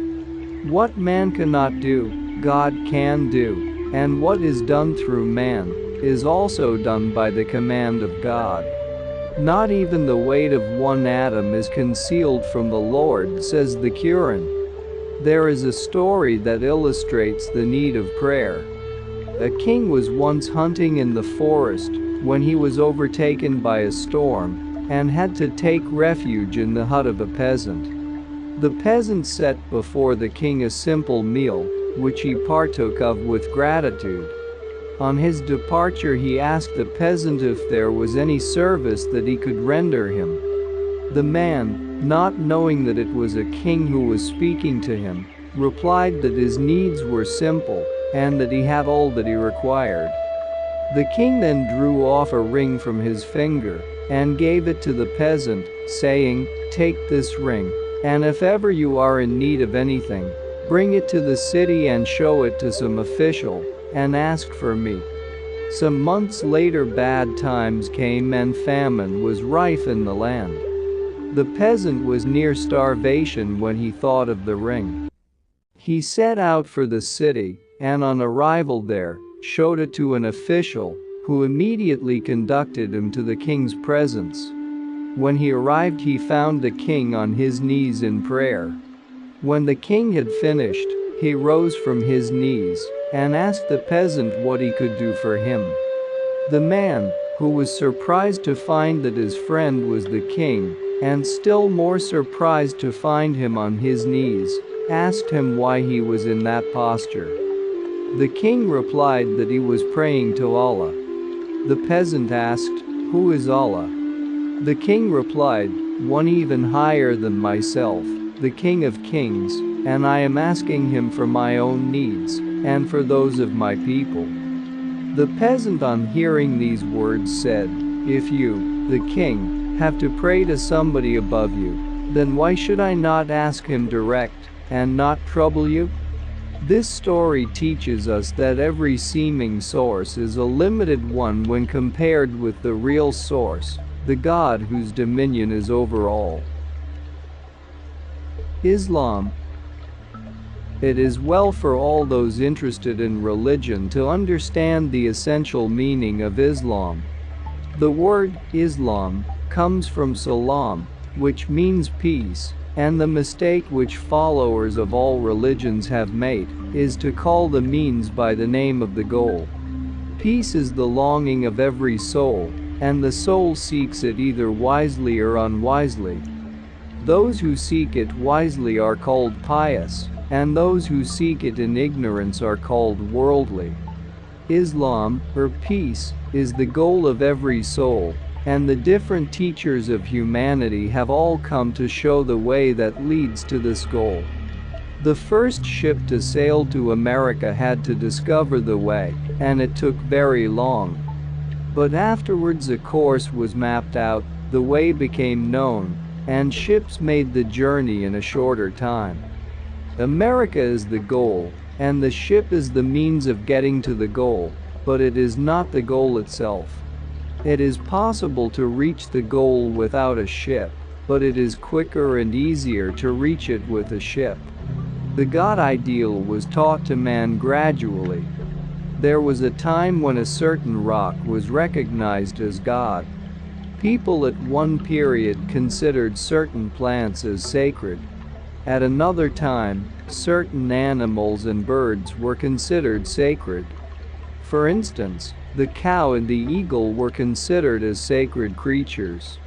What man cannot do, God can do, and what is done through man is also done by the command of God. Not even the weight of one atom is concealed from the Lord, says the Quran. There is a story that illustrates the need of prayer. A king was once hunting in the forest when he was overtaken by a storm and had to take refuge in the hut of a peasant. The peasant set before the king a simple meal, which he partook of with gratitude. On his departure he asked the peasant if there was any service that he could render him. The man, not knowing that it was a king who was speaking to him, replied that his needs were simple, and that he had all that he required. The king then drew off a ring from his finger, and gave it to the peasant, saying, "Take this ring, and if ever you are in need of anything, bring it to the city and show it to some official, and ask for me." Some months later bad times came and famine was rife in the land. The peasant was near starvation when he thought of the ring. He set out for the city, and on arrival there, showed it to an official, who immediately conducted him to the king's presence. When he arrived, he found the king on his knees in prayer. When the king had finished, he rose from his knees and asked the peasant what he could do for him. The man, who was surprised to find that his friend was the king, and still more surprised to find him on his knees, asked him why he was in that posture. The king replied that he was praying to Allah. The peasant asked, "Who is Allah?" The king replied, "One even higher than myself, the King of Kings, and I am asking him for my own needs and for those of my people." The peasant, on hearing these words, said, "If you, the king, have to pray to somebody above you, then why should I not ask him direct and not trouble you?" This story teaches us that every seeming source is a limited one when compared with the real source, the God whose dominion is over all. Islam. It is well for all those interested in religion to understand the essential meaning of Islam. The word Islam comes from salam, which means peace, and the mistake which followers of all religions have made is to call the means by the name of the goal. Peace is the longing of every soul, and the soul seeks it either wisely or unwisely. Those who seek it wisely are called pious, and those who seek it in ignorance are called worldly. Islam, or peace, is the goal of every soul, and the different teachers of humanity have all come to show the way that leads to this goal. The first ship to sail to America had to discover the way, and it took very long. But afterwards a course was mapped out, the way became known, and ships made the journey in a shorter time. America is the goal, and the ship is the means of getting to the goal, but it is not the goal itself. It is possible to reach the goal without a ship, but it is quicker and easier to reach it with a ship. The God ideal was taught to man gradually. There was a time when a certain rock was recognized as God. People at one period considered certain plants as sacred. At another time, certain animals and birds were considered sacred. For instance, the cow and the eagle were considered as sacred creatures.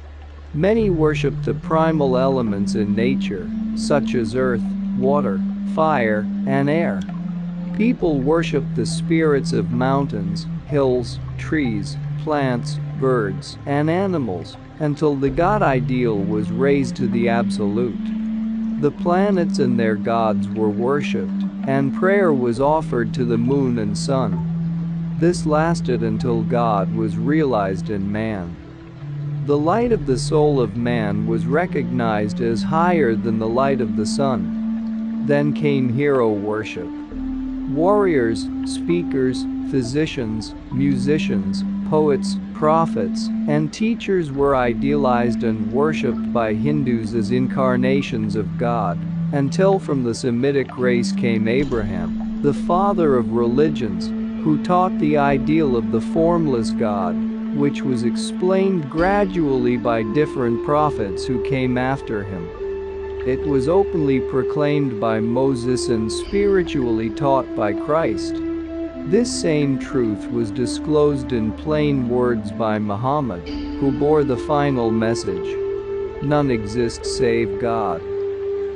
Many worshipped the primal elements in nature, such as earth, water, fire, and air. People worshipped the spirits of mountains, hills, trees, plants, birds, and animals, until the God ideal was raised to the absolute. The planets and their gods were worshipped, and prayer was offered to the moon and sun. This lasted until God was realized in man. The light of the soul of man was recognized as higher than the light of the sun. Then came hero worship. Warriors, speakers, physicians, musicians, poets, prophets, and teachers were idealized and worshipped by Hindus as incarnations of God, until from the Semitic race came Abraham, the father of religions, who taught the ideal of the formless God, which was explained gradually by different prophets who came after him. It was openly proclaimed by Moses and spiritually taught by Christ. This same truth was disclosed in plain words by Muhammad, who bore the final message: none exists save God.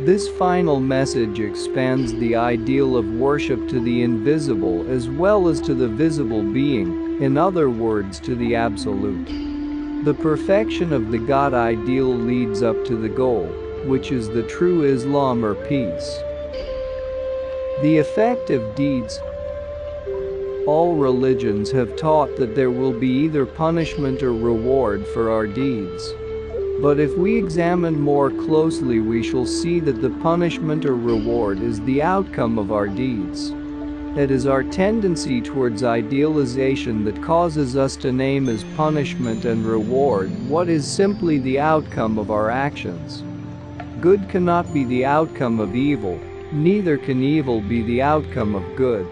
This final message expands the ideal of worship to the invisible as well as to the visible being, in other words, to the absolute. The perfection of the God ideal leads up to the goal, which is the true Islam or peace. The effect of deeds. All religions have taught that there will be either punishment or reward for our deeds. But if we examine more closely, we shall see that the punishment or reward is the outcome of our deeds. It is our tendency towards idealization that causes us to name as punishment and reward what is simply the outcome of our actions. Good cannot be the outcome of evil, neither can evil be the outcome of good.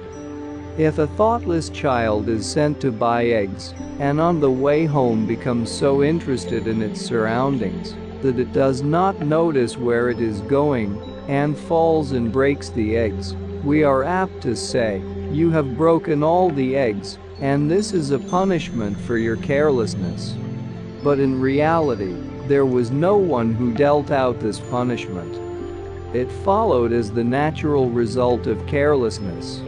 If a thoughtless child is sent to buy eggs, and on the way home becomes so interested in its surroundings that it does not notice where it is going, and falls and breaks the eggs, we are apt to say, "You have broken all the eggs, and this is a punishment for your carelessness." But in reality, there was no one who dealt out this punishment. It followed as the natural result of carelessness.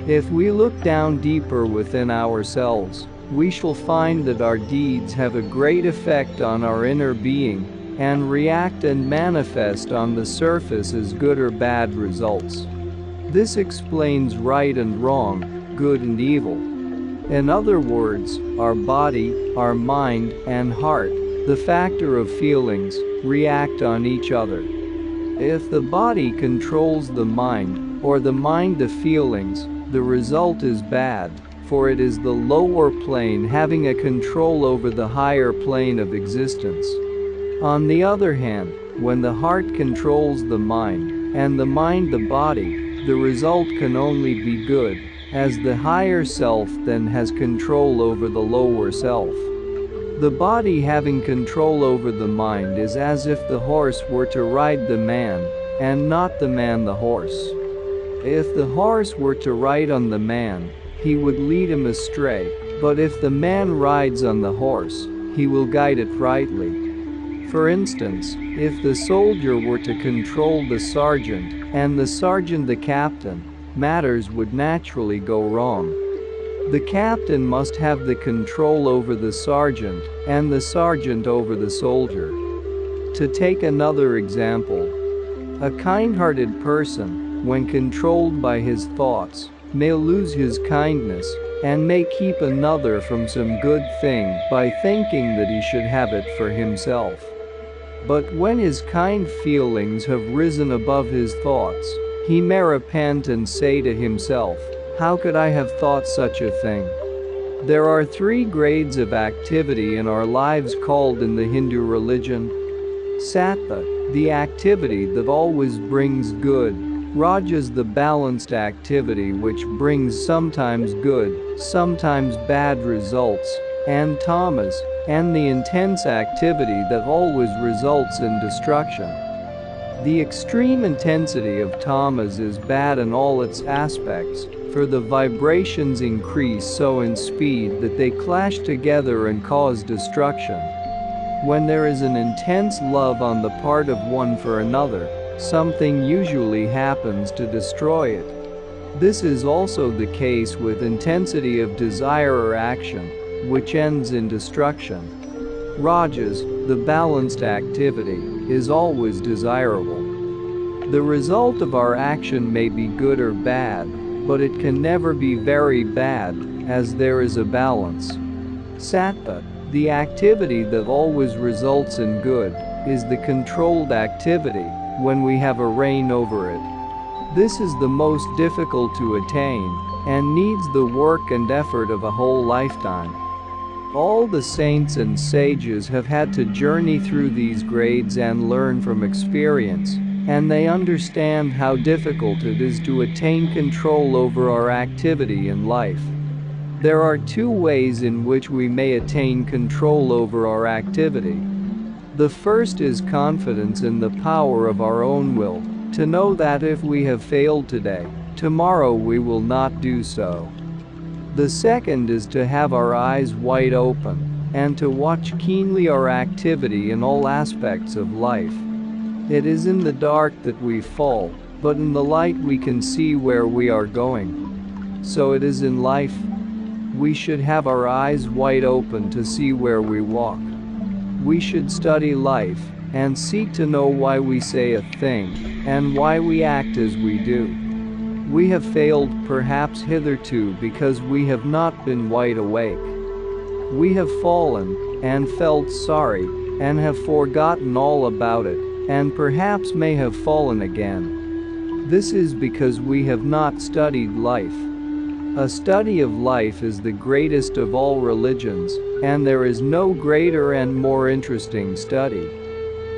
If we look down deeper within ourselves, we shall find that our deeds have a great effect on our inner being, and react and manifest on the surface as good or bad results. This explains right and wrong, good and evil. In other words, our body, our mind, and heart, the factor of feelings, react on each other. If the body controls the mind, or the mind the feelings, the result is bad, for it is the lower plane having a control over the higher plane of existence. On the other hand, when the heart controls the mind, and the mind the body, the result can only be good, as the higher self then has control over the lower self. The body having control over the mind is as if the horse were to ride the man, and not the man the horse. If the horse were to ride on the man, he would lead him astray, but if the man rides on the horse, he will guide it rightly. For instance, if the soldier were to control the sergeant, and the sergeant the captain, matters would naturally go wrong. The captain must have the control over the sergeant, and the sergeant over the soldier. To take another example, a kind-hearted person, when controlled by his thoughts, may lose his kindness, and may keep another from some good thing by thinking that he should have it for himself. But when his kind feelings have risen above his thoughts, he may repent and say to himself, "How could I have thought such a thing?" There are 3 grades of activity in our lives called in the Hindu religion Sattva, the activity that always brings good; Rajas, the balanced activity which brings sometimes good, sometimes bad results; and Tamas, and the intense activity that always results in destruction. The extreme intensity of tamas is bad in all its aspects, for the vibrations increase so in speed that they clash together and cause destruction. When there is an intense love on the part of one for another, something usually happens to destroy it. This is also the case with intensity of desire or action, which ends in destruction. Rajas, the balanced activity, is always desirable. The result of our action may be good or bad, but it can never be very bad, as there is a balance. Sattva, the activity that always results in good, is the controlled activity, when we have a reign over it. This is the most difficult to attain, and needs the work and effort of a whole lifetime. All the saints and sages have had to journey through these grades and learn from experience, and they understand how difficult it is to attain control over our activity in life. There are 2 ways in which we may attain control over our activity. The first is confidence in the power of our own will, to know that if we have failed today, tomorrow we will not do so. The second is to have our eyes wide open, and to watch keenly our activity in all aspects of life. It is in the dark that we fall, but in the light we can see where we are going. So it is in life. We should have our eyes wide open to see where we walk. We should study life, and seek to know why we say a thing, and why we act as we do. We have failed perhaps hitherto because we have not been wide awake. We have fallen, and felt sorry, and have forgotten all about it, and perhaps may have fallen again. This is because we have not studied life. A study of life is the greatest of all religions, and there is no greater and more interesting study.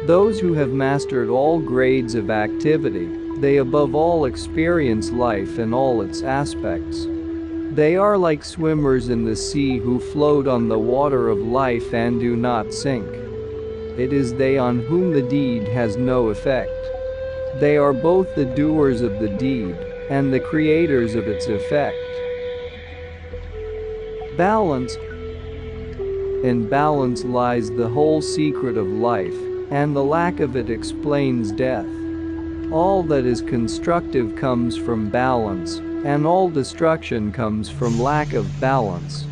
Those who have mastered all grades of activity, they above all experience life in all its aspects. They are like swimmers in the sea who float on the water of life and do not sink. It is they on whom the deed has no effect. They are both the doers of the deed and the creators of its effect. Balance. In balance lies the whole secret of life, and the lack of it explains death. All that is constructive comes from balance, and all destruction comes from lack of balance.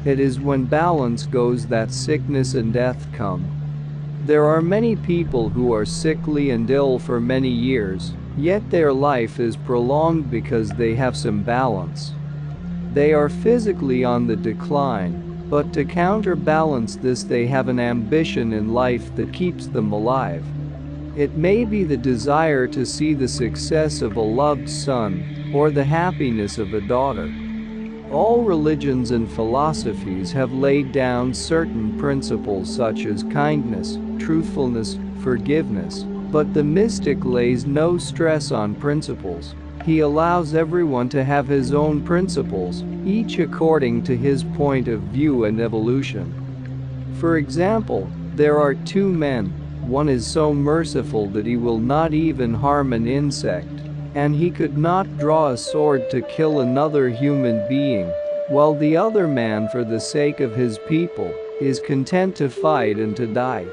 It is when balance goes that sickness and death come. There are many people who are sickly and ill for many years, yet their life is prolonged because they have some balance. They are physically on the decline, but to counterbalance this they have an ambition in life that keeps them alive. It may be the desire to see the success of a loved son, or the happiness of a daughter. All religions and philosophies have laid down certain principles such as kindness, truthfulness, forgiveness, but the mystic lays no stress on principles. He allows everyone to have his own principles, each according to his point of view and evolution. For example, there are two men. One is so merciful that he will not even harm an insect, and he could not draw a sword to kill another human being, while the other man, for the sake of his people, is content to fight and to die.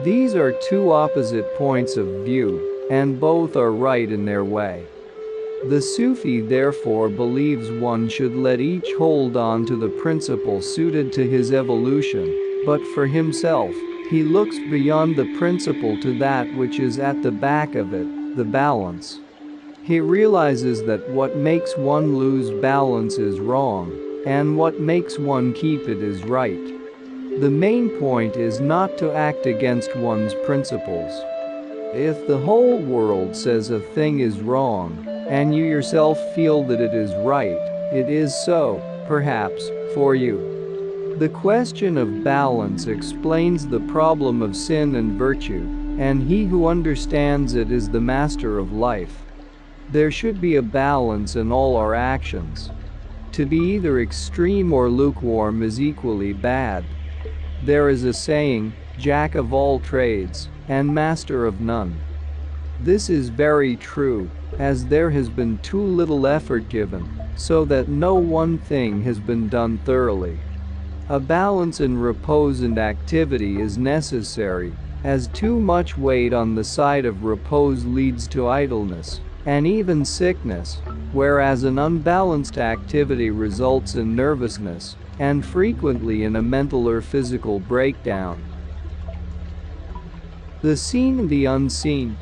These are two opposite points of view, and both are right in their way. The Sufi therefore believes one should let each hold on to the principle suited to his evolution, but for himself, he looks beyond the principle to that which is at the back of it, the balance. He realizes that what makes one lose balance is wrong, and what makes one keep it is right. The main point is not to act against one's principles. If the whole world says a thing is wrong, and you yourself feel that it is right, it is so, perhaps, for you. The question of balance explains the problem of sin and virtue, and he who understands it is the master of life. There should be a balance in all our actions. To be either extreme or lukewarm is equally bad. There is a saying, "Jack of all trades, and master of none." This is very true, as there has been too little effort given, so that no one thing has been done thoroughly. A balance in repose and activity is necessary, as too much weight on the side of repose leads to idleness, and even sickness, whereas an unbalanced activity results in nervousness, and frequently in a mental or physical breakdown. The seen and the unseen.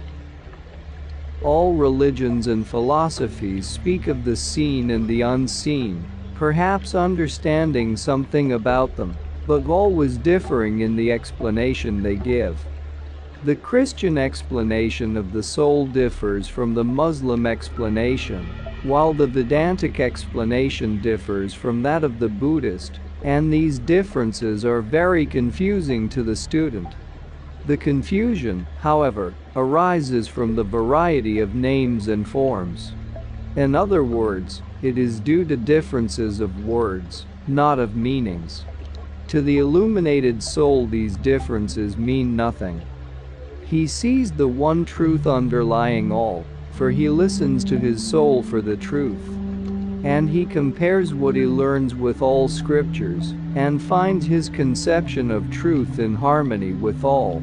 All religions and philosophies speak of the seen and the unseen, perhaps understanding something about them, but always differing in the explanation they give. The Christian explanation of the soul differs from the Muslim explanation, while the Vedantic explanation differs from that of the Buddhist, and these differences are very confusing to the student. The confusion, however, arises from the variety of names and forms. In other words, it is due to differences of words, not of meanings. To the illuminated soul these differences mean nothing. He sees the one truth underlying all, for he listens to his soul for the truth. And he compares what he learns with all scriptures, and finds his conception of truth in harmony with all.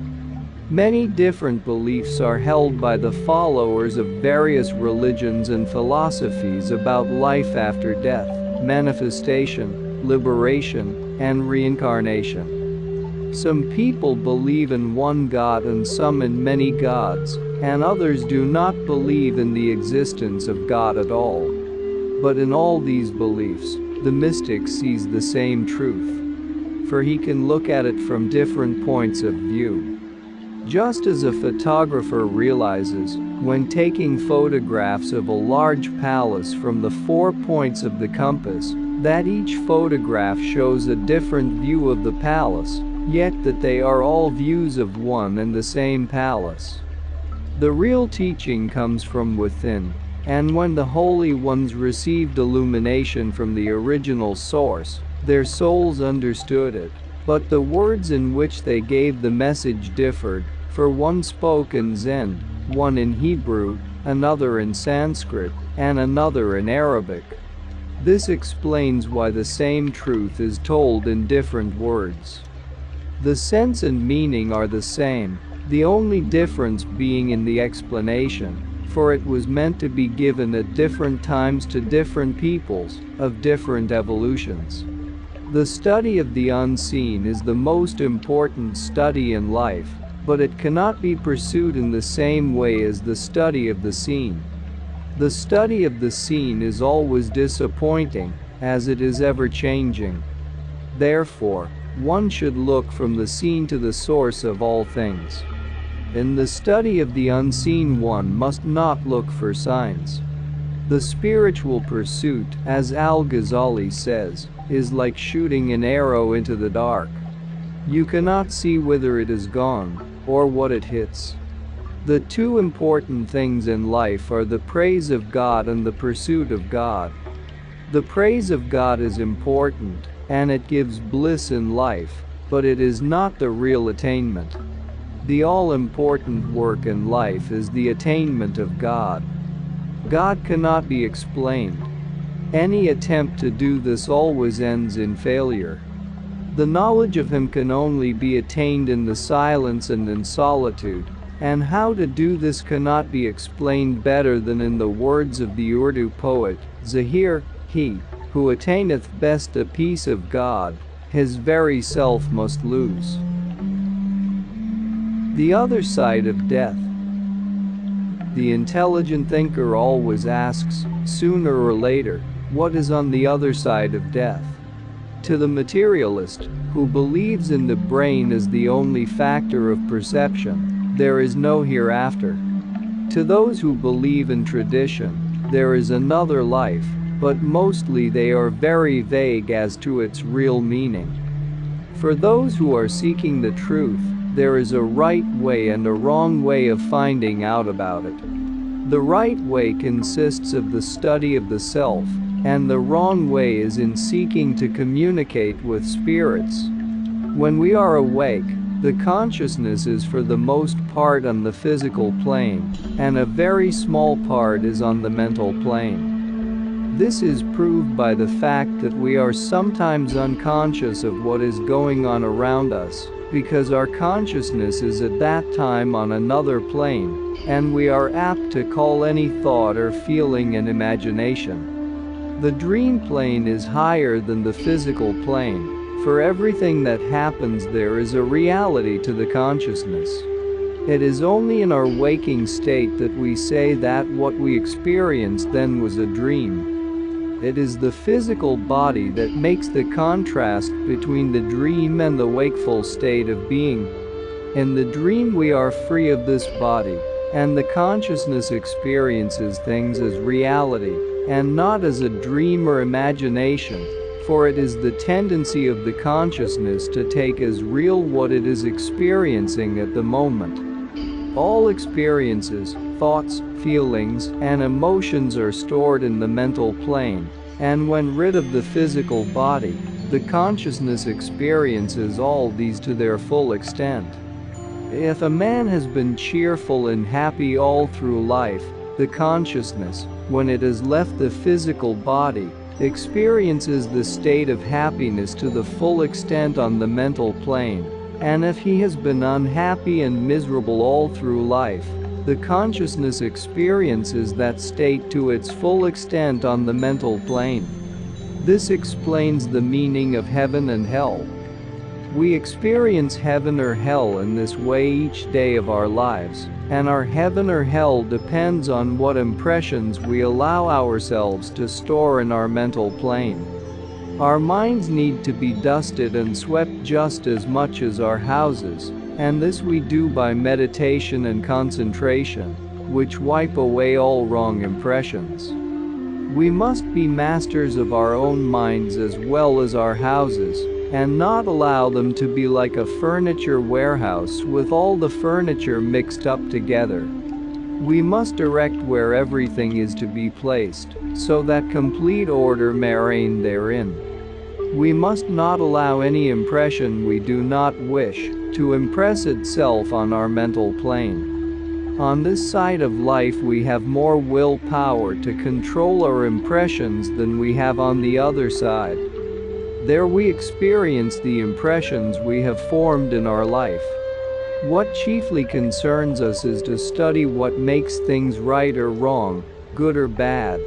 Many different beliefs are held by the followers of various religions and philosophies about life after death, manifestation, liberation, and reincarnation. Some people believe in one God and some in many gods, and others do not believe in the existence of God at all. But in all these beliefs, the mystic sees the same truth, for he can look at it from different points of view. Just as a photographer realizes, when taking photographs of a large palace from the 4 points of the compass, that each photograph shows a different view of the palace, yet that they are all views of one and the same palace. The real teaching comes from within, And when the holy ones received illumination from the original source, their souls understood it. But the words in which they gave the message differed, for one spoke in Zend, one in Hebrew, another in Sanskrit, and another in Arabic. This explains why the same truth is told in different words. The sense and meaning are the same, the only difference being in the explanation, for it was meant to be given at different times to different peoples, of different evolutions. The study of the unseen is the most important study in life, but it cannot be pursued in the same way as the study of the seen. The study of the seen is always disappointing, as it is ever changing. Therefore, one should look from the seen to the source of all things. In the study of the unseen, one must not look for signs. The spiritual pursuit, as Al-Ghazali says, is like shooting an arrow into the dark. You cannot see whither it is gone, or what it hits. The two important things in life are the praise of God and the pursuit of God. The praise of God is important, and it gives bliss in life, but it is not the real attainment. The all-important work in life is the attainment of God. God cannot be explained. Any attempt to do this always ends in failure. The knowledge of Him can only be attained in the silence and in solitude, and how to do this cannot be explained better than in the words of the Urdu poet, Zahir, he who attaineth best a peace of God, his very self must lose. The other side of death. The intelligent thinker always asks, sooner or later, what is on the other side of death? To the materialist, who believes in the brain as the only factor of perception, there is no hereafter. To those who believe in tradition, there is another life, but mostly they are very vague as to its real meaning. For those who are seeking the truth, there is a right way and a wrong way of finding out about it. The right way consists of the study of the self, and the wrong way is in seeking to communicate with spirits. When we are awake, the consciousness is for the most part on the physical plane, and a very small part is on the mental plane. This is proved by the fact that we are sometimes unconscious of what is going on around us, because our consciousness is at that time on another plane, and we are apt to call any thought or feeling an imagination. The dream plane is higher than the physical plane, for everything that happens there is a reality to the consciousness. It is only in our waking state that we say that what we experienced then was a dream. It is the physical body that makes the contrast between the dream and the wakeful state of being. In the dream we are free of this body, and the consciousness experiences things as reality, and not as a dream or imagination, for it is the tendency of the consciousness to take as real what it is experiencing at the moment. All experiences, thoughts, feelings, and emotions are stored in the mental plane, and when rid of the physical body, the consciousness experiences all these to their full extent. If a man has been cheerful and happy all through life, the consciousness, when it has left the physical body, experiences the state of happiness to the full extent on the mental plane. And if he has been unhappy and miserable all through life, the consciousness experiences that state to its full extent on the mental plane. This explains the meaning of heaven and hell. We experience heaven or hell in this way each day of our lives, and our heaven or hell depends on what impressions we allow ourselves to store in our mental plane. Our minds need to be dusted and swept just as much as our houses, and this we do by meditation and concentration, which wipe away all wrong impressions. We must be masters of our own minds as well as our houses, and not allow them to be like a furniture warehouse with all the furniture mixed up together. We must direct where everything is to be placed, so that complete order may reign therein. We must not allow any impression we do not wish to impress itself on our mental plane. On this side of life we have more willpower to control our impressions than we have on the other side. There we experience the impressions we have formed in our life. What chiefly concerns us is to study what makes things right or wrong, good or bad.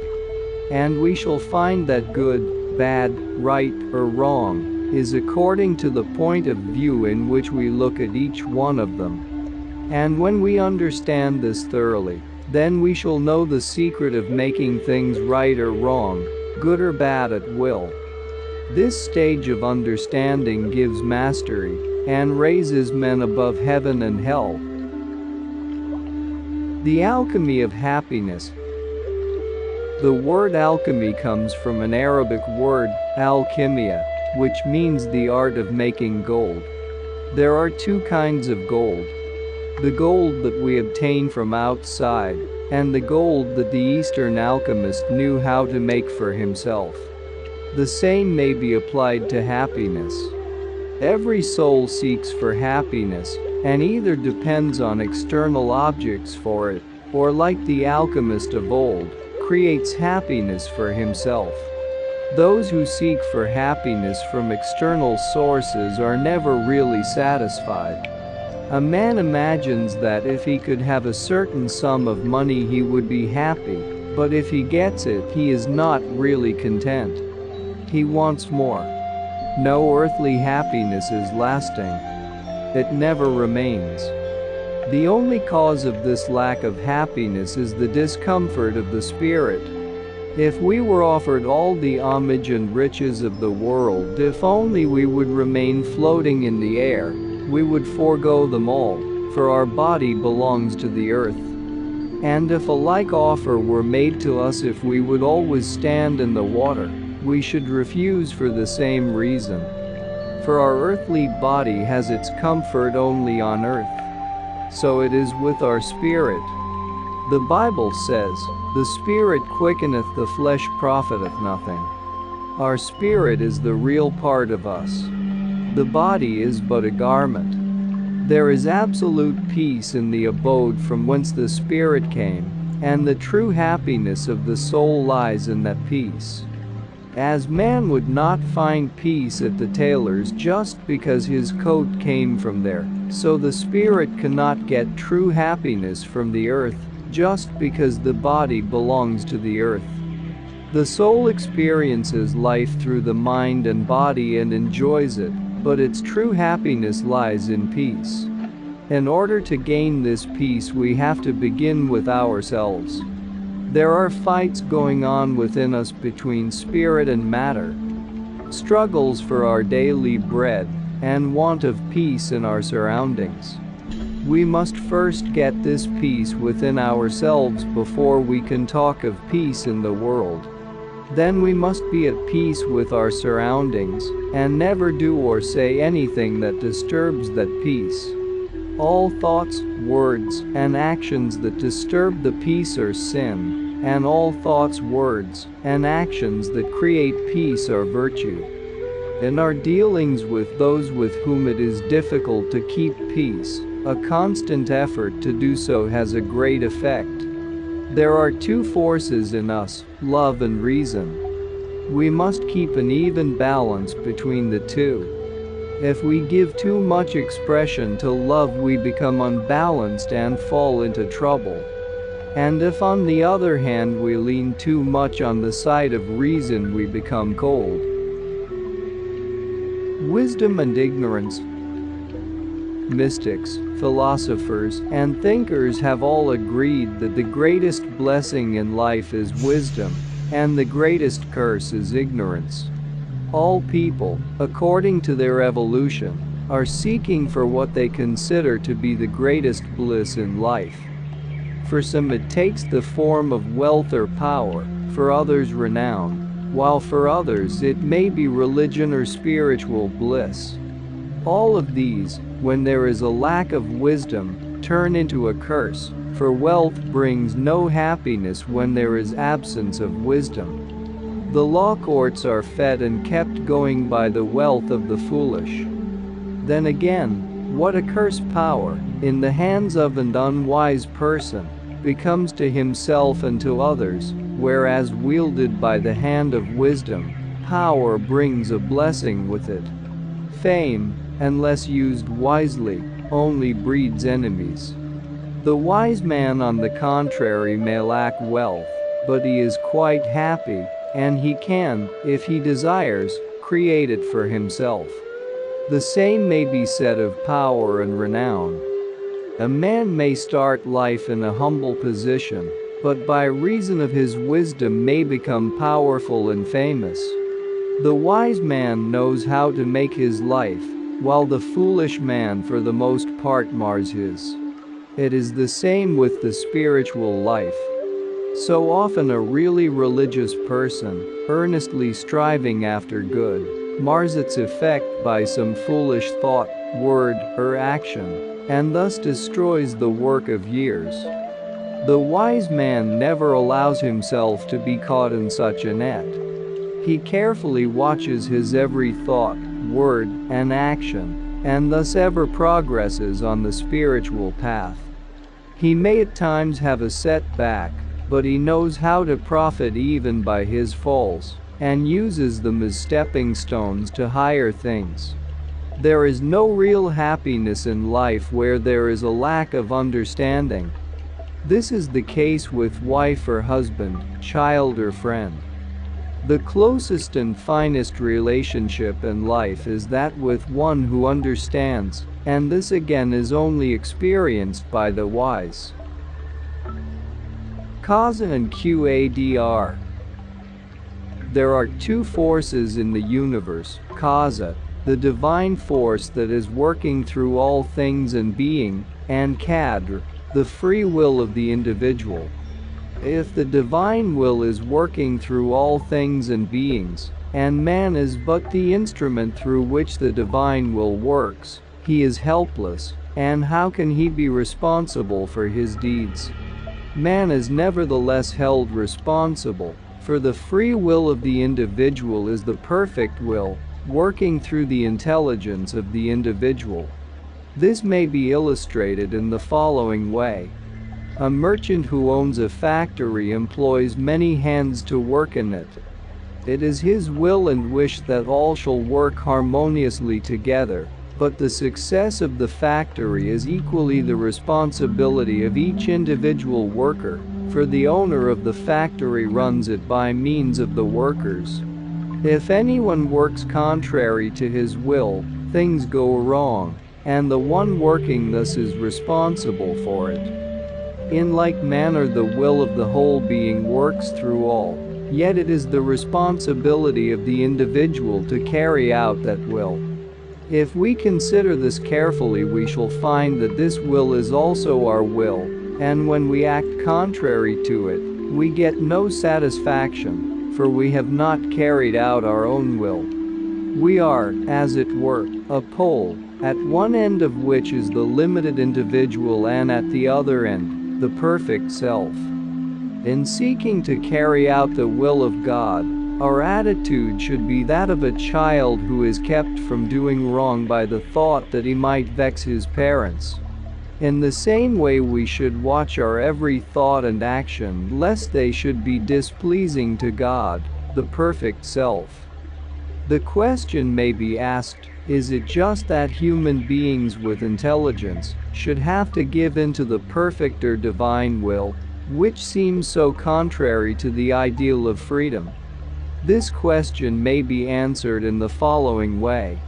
And we shall find that good, bad, right, or wrong is according to the point of view in which we look at each one of them. And when we understand this thoroughly, then we shall know the secret of making things right or wrong, good or bad at will. This stage of understanding gives mastery and raises men above heaven and hell. The alchemy of happiness. The word alchemy comes from an Arabic word, alchimia, which means the art of making gold. There are two kinds of gold: the gold that we obtain from outside, and the gold that the Eastern alchemist knew how to make for himself. The same may be applied to happiness. Every soul seeks for happiness, and either depends on external objects for it, or like the alchemist of old, creates happiness for himself. Those who seek for happiness from external sources are never really satisfied. A man imagines that if he could have a certain sum of money he would be happy, but if he gets it, he is not really content. He wants more. No earthly happiness is lasting. It never remains. The only cause of this lack of happiness is the discomfort of the spirit. If we were offered all the homage and riches of the world, if only we would remain floating in the air, we would forego them all, for our body belongs to the earth. And if a like offer were made to us, if we would always stand in the water, we should refuse for the same reason. For our earthly body has its comfort only on earth. So it is with our spirit. The Bible says, "The spirit quickeneth, the flesh profiteth nothing." Our spirit is the real part of us. The body is but a garment. There is absolute peace in the abode from whence the spirit came, and the true happiness of the soul lies in that peace. As man would not find peace at the tailor's just because his coat came from there, so the spirit cannot get true happiness from the earth just because the body belongs to the earth. The soul experiences life through the mind and body and enjoys it, but its true happiness lies in peace. In order to gain this peace, we have to begin with ourselves. There are fights going on within us between spirit and matter, struggles for our daily bread, and want of peace in our surroundings. We must first get this peace within ourselves before we can talk of peace in the world. Then we must be at peace with our surroundings, and never do or say anything that disturbs that peace. All thoughts, words, and actions that disturb the peace are sin, and all thoughts, words, and actions that create peace are virtue. In our dealings with those with whom it is difficult to keep peace, a constant effort to do so has a great effect. There are two forces in us, love and reason. We must keep an even balance between the two. If we give too much expression to love, we become unbalanced and fall into trouble. And if on the other hand we lean too much on the side of reason, we become cold. Wisdom and ignorance. Mystics, philosophers, and thinkers have all agreed that the greatest blessing in life is wisdom, and the greatest curse is ignorance. All people, according to their evolution, are seeking for what they consider to be the greatest bliss in life. For some it takes the form of wealth or power, for others renown, while for others it may be religion or spiritual bliss. All of these, when there is a lack of wisdom, turn into a curse, for wealth brings no happiness when there is absence of wisdom. The law courts are fed and kept going by the wealth of the foolish. Then again, what accursed power, in the hands of an unwise person, becomes to himself and to others, whereas wielded by the hand of wisdom, power brings a blessing with it. Fame, unless used wisely, only breeds enemies. The wise man, on the contrary, may lack wealth, but he is quite happy, and he can, if he desires, create it for himself. The same may be said of power and renown. A man may start life in a humble position, but by reason of his wisdom may become powerful and famous. The wise man knows how to make his life, while the foolish man for the most part mars his. It is the same with the spiritual life. So often a really religious person, earnestly striving after good, mars its effect by some foolish thought, word, or action, and thus destroys the work of years. The wise man never allows himself to be caught in such a net. He carefully watches his every thought, word, and action, and thus ever progresses on the spiritual path. He may at times have a setback, but he knows how to profit even by his falls, and uses them as stepping stones to higher things. There is no real happiness in life where there is a lack of understanding. This is the case with wife or husband, child or friend. The closest and finest relationship in life is that with one who understands, and this again is only experienced by the wise. Causa and Qadr. There are two forces in the universe, causa, the divine force that is working through all things and being, and qadr, the free will of the individual. If the divine will is working through all things and beings, and man is but the instrument through which the divine will works, he is helpless, and how can he be responsible for his deeds? Man is nevertheless held responsible, for the free will of the individual is the perfect will, working through the intelligence of the individual. This may be illustrated in the following way. A merchant who owns a factory employs many hands to work in it. It is his will and wish that all shall work harmoniously together, but the success of the factory is equally the responsibility of each individual worker, for the owner of the factory runs it by means of the workers. If anyone works contrary to his will, things go wrong, and the one working thus is responsible for it. In like manner, the will of the whole being works through all, yet it is the responsibility of the individual to carry out that will. If we consider this carefully, we shall find that this will is also our will, and when we act contrary to it, we get no satisfaction, for we have not carried out our own will. We are, as it were, a pole, at one end of which is the limited individual and at the other end, the perfect self. In seeking to carry out the will of God, our attitude should be that of a child who is kept from doing wrong by the thought that he might vex his parents. In the same way, we should watch our every thought and action lest they should be displeasing to God, the perfect self. The question may be asked, is it just that human beings with intelligence should have to give in to the perfect or divine will, which seems so contrary to the ideal of freedom? This question may be answered in the following way.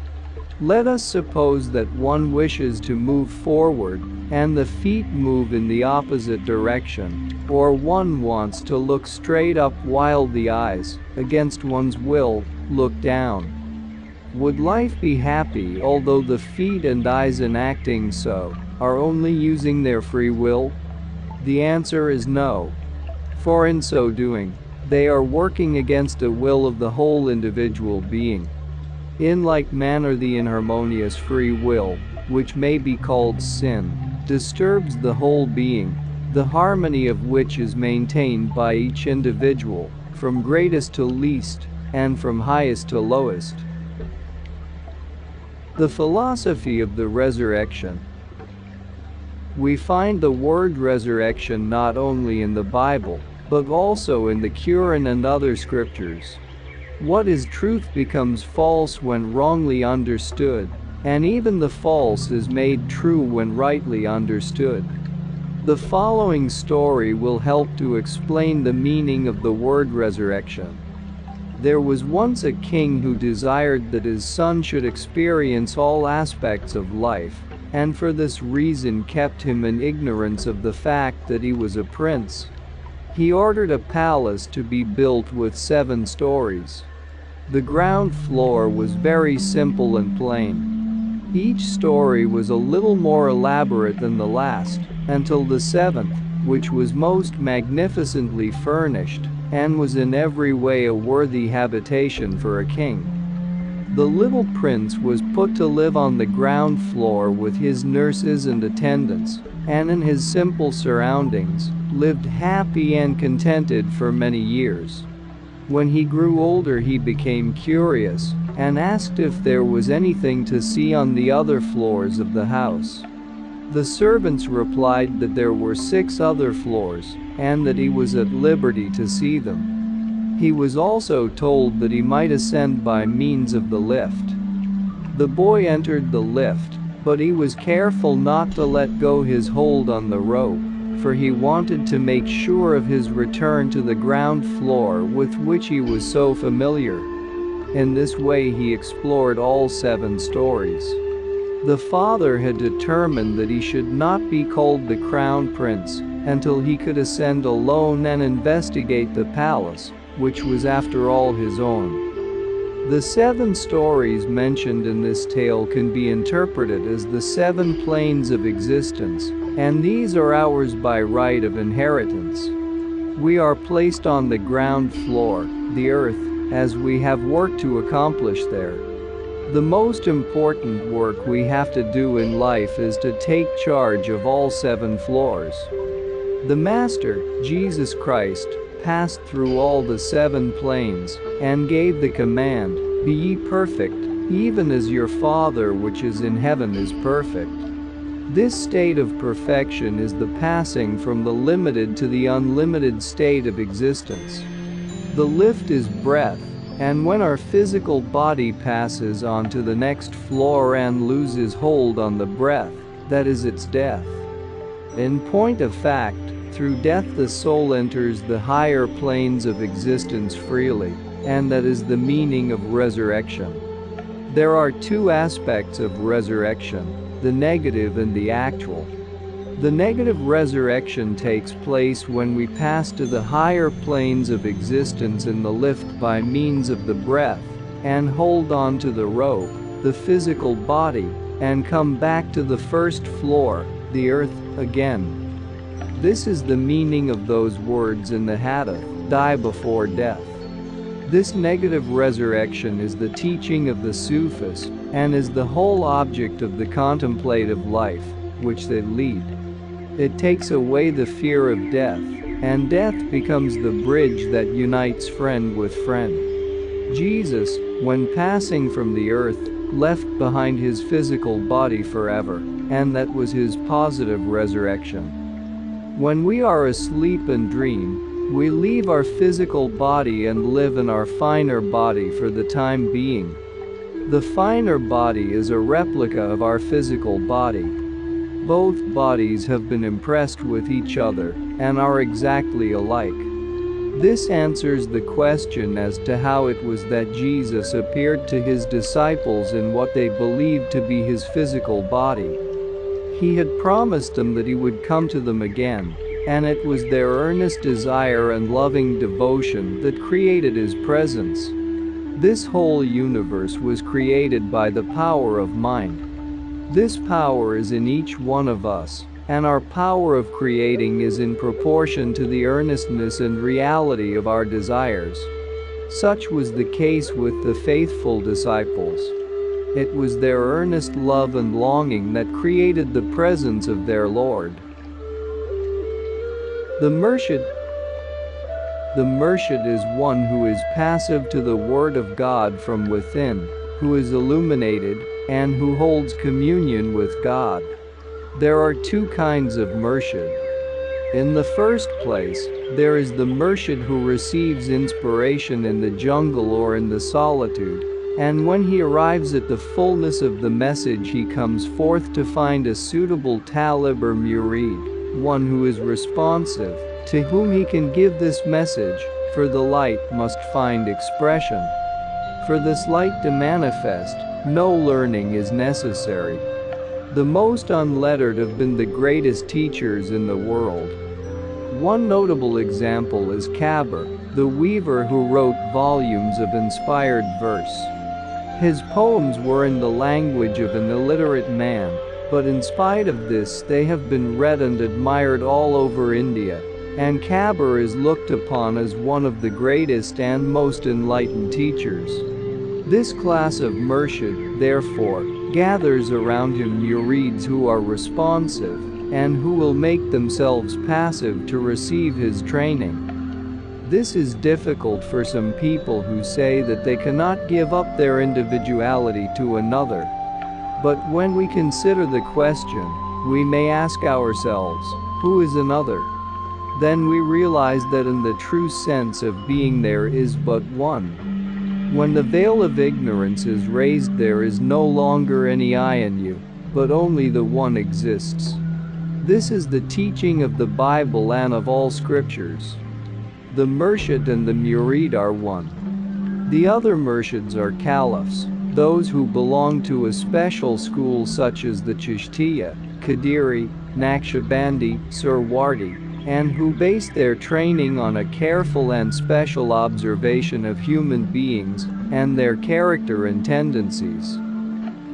Let us suppose that one wishes to move forward, and the feet move in the opposite direction, or one wants to look straight up while the eyes, against one's will, look down. Would life be happy although the feet and eyes in acting so are only using their free will? The answer is no. For in so doing, they are working against the will of the whole individual being. In like manner, the inharmonious free will, which may be called sin, disturbs the whole being, the harmony of which is maintained by each individual, from greatest to least, and from highest to lowest. The philosophy of the resurrection. We find the word resurrection not only in the Bible, but also in the Quran and other scriptures. What is truth becomes false when wrongly understood, and even the false is made true when rightly understood. The following story will help to explain the meaning of the word resurrection. There was once a king who desired that his son should experience all aspects of life, and for this reason kept him in ignorance of the fact that he was a prince. He ordered a palace to be built with 7 stories. The ground floor was very simple and plain. Each story was a little more elaborate than the last, until the 7th, which was most magnificently furnished, and was in every way a worthy habitation for a king. The little prince was put to live on the ground floor with his nurses and attendants, and in his simple surroundings, lived happy and contented for many years. When he grew older he became curious, and asked if there was anything to see on the other floors of the house. The servants replied that there were 6 other floors, and that he was at liberty to see them. He was also told that he might ascend by means of the lift. The boy entered the lift, but he was careful not to let go his hold on the rope, for he wanted to make sure of his return to the ground floor with which he was so familiar. In this way he explored all 7 stories. The father had determined that he should not be called the crown prince until he could ascend alone and investigate the palace, which was after all his own. The 7 stories mentioned in this tale can be interpreted as the 7 planes of existence, and these are ours by right of inheritance. We are placed on the ground floor, the earth, as we have work to accomplish there. The most important work we have to do in life is to take charge of all 7 floors. The Master, Jesus Christ, passed through all the 7 planes, and gave the command, "Be ye perfect, even as your Father which is in heaven is perfect." This state of perfection is the passing from the limited to the unlimited state of existence. The lift is breath, and when our physical body passes on to the next floor and loses hold on the breath, that is its death. In point of fact, through death the soul enters the higher planes of existence freely, and that is the meaning of resurrection. There are 2 aspects of resurrection, the negative and the actual. The negative resurrection takes place when we pass to the higher planes of existence in the lift by means of the breath, and hold on to the rope, the physical body, and come back to the first floor, the earth, again. This is the meaning of those words in the hadith, "Die before death." This negative resurrection is the teaching of the Sufis, and is the whole object of the contemplative life, which they lead. It takes away the fear of death, and death becomes the bridge that unites friend with friend. Jesus, when passing from the earth, left behind his physical body forever, and that was his positive resurrection. When we are asleep and dream, we leave our physical body and live in our finer body for the time being. The finer body is a replica of our physical body. Both bodies have been impressed with each other, and are exactly alike. This answers the question as to how it was that Jesus appeared to his disciples in what they believed to be his physical body. He had promised them that he would come to them again, and it was their earnest desire and loving devotion that created his presence. This whole universe was created by the power of mind. This power is in each one of us, and our power of creating is in proportion to the earnestness and reality of our desires. Such was the case with the faithful disciples. It was their earnest love and longing that created the presence of their Lord. The murshid is one who is passive to the word of God from within, who is illuminated, and who holds communion with God. There are two kinds of murshid. In the first place, there is the murshid who receives inspiration in the jungle or in the solitude, and when he arrives at the fullness of the message he comes forth to find a suitable talib or murid, one who is responsive, to whom he can give this message, for the light must find expression. For this light to manifest, no learning is necessary. The most unlettered have been the greatest teachers in the world. One notable example is Kabir, the weaver who wrote volumes of inspired verse. His poems were in the language of an illiterate man, but in spite of this they have been read and admired all over India, and Kabir is looked upon as one of the greatest and most enlightened teachers. This class of murshid, therefore, gathers around him murids who are responsive and who will make themselves passive to receive his training. This is difficult for some people who say that they cannot give up their individuality to another. But when we consider the question, we may ask ourselves, who is another? Then we realize that in the true sense of being there is but one. When the veil of ignorance is raised, there is no longer any I in you, but only the one exists. This is the teaching of the Bible and of all scriptures. The murshid and the murid are one. The other murshids are caliphs, those who belong to a special school such as the Chishtiya, Qadiri, Naqshbandi, Suhrawardi, and who base their training on a careful and special observation of human beings and their character and tendencies.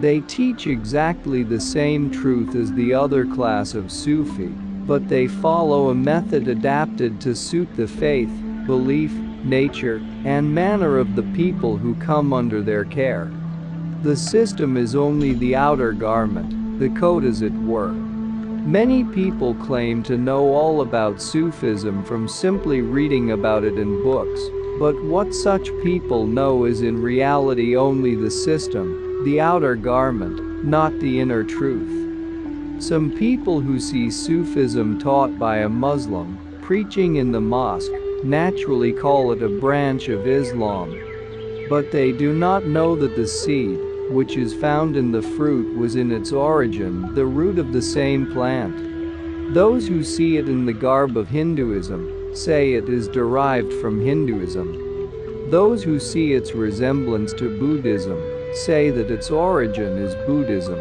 They teach exactly the same truth as the other class of Sufi, but they follow a method adapted to suit the faith, belief, nature, and manner of the people who come under their care. The system is only the outer garment, the coat as it were. Many people claim to know all about Sufism from simply reading about it in books, but what such people know is in reality only the system, the outer garment, not the inner truth. Some people who see Sufism taught by a Muslim, preaching in the mosque, naturally call it a branch of Islam. But they do not know that the seed, which is found in the fruit, was in its origin the root of the same plant. Those who see it in the garb of Hinduism say it is derived from Hinduism. Those who see its resemblance to Buddhism say that its origin is Buddhism.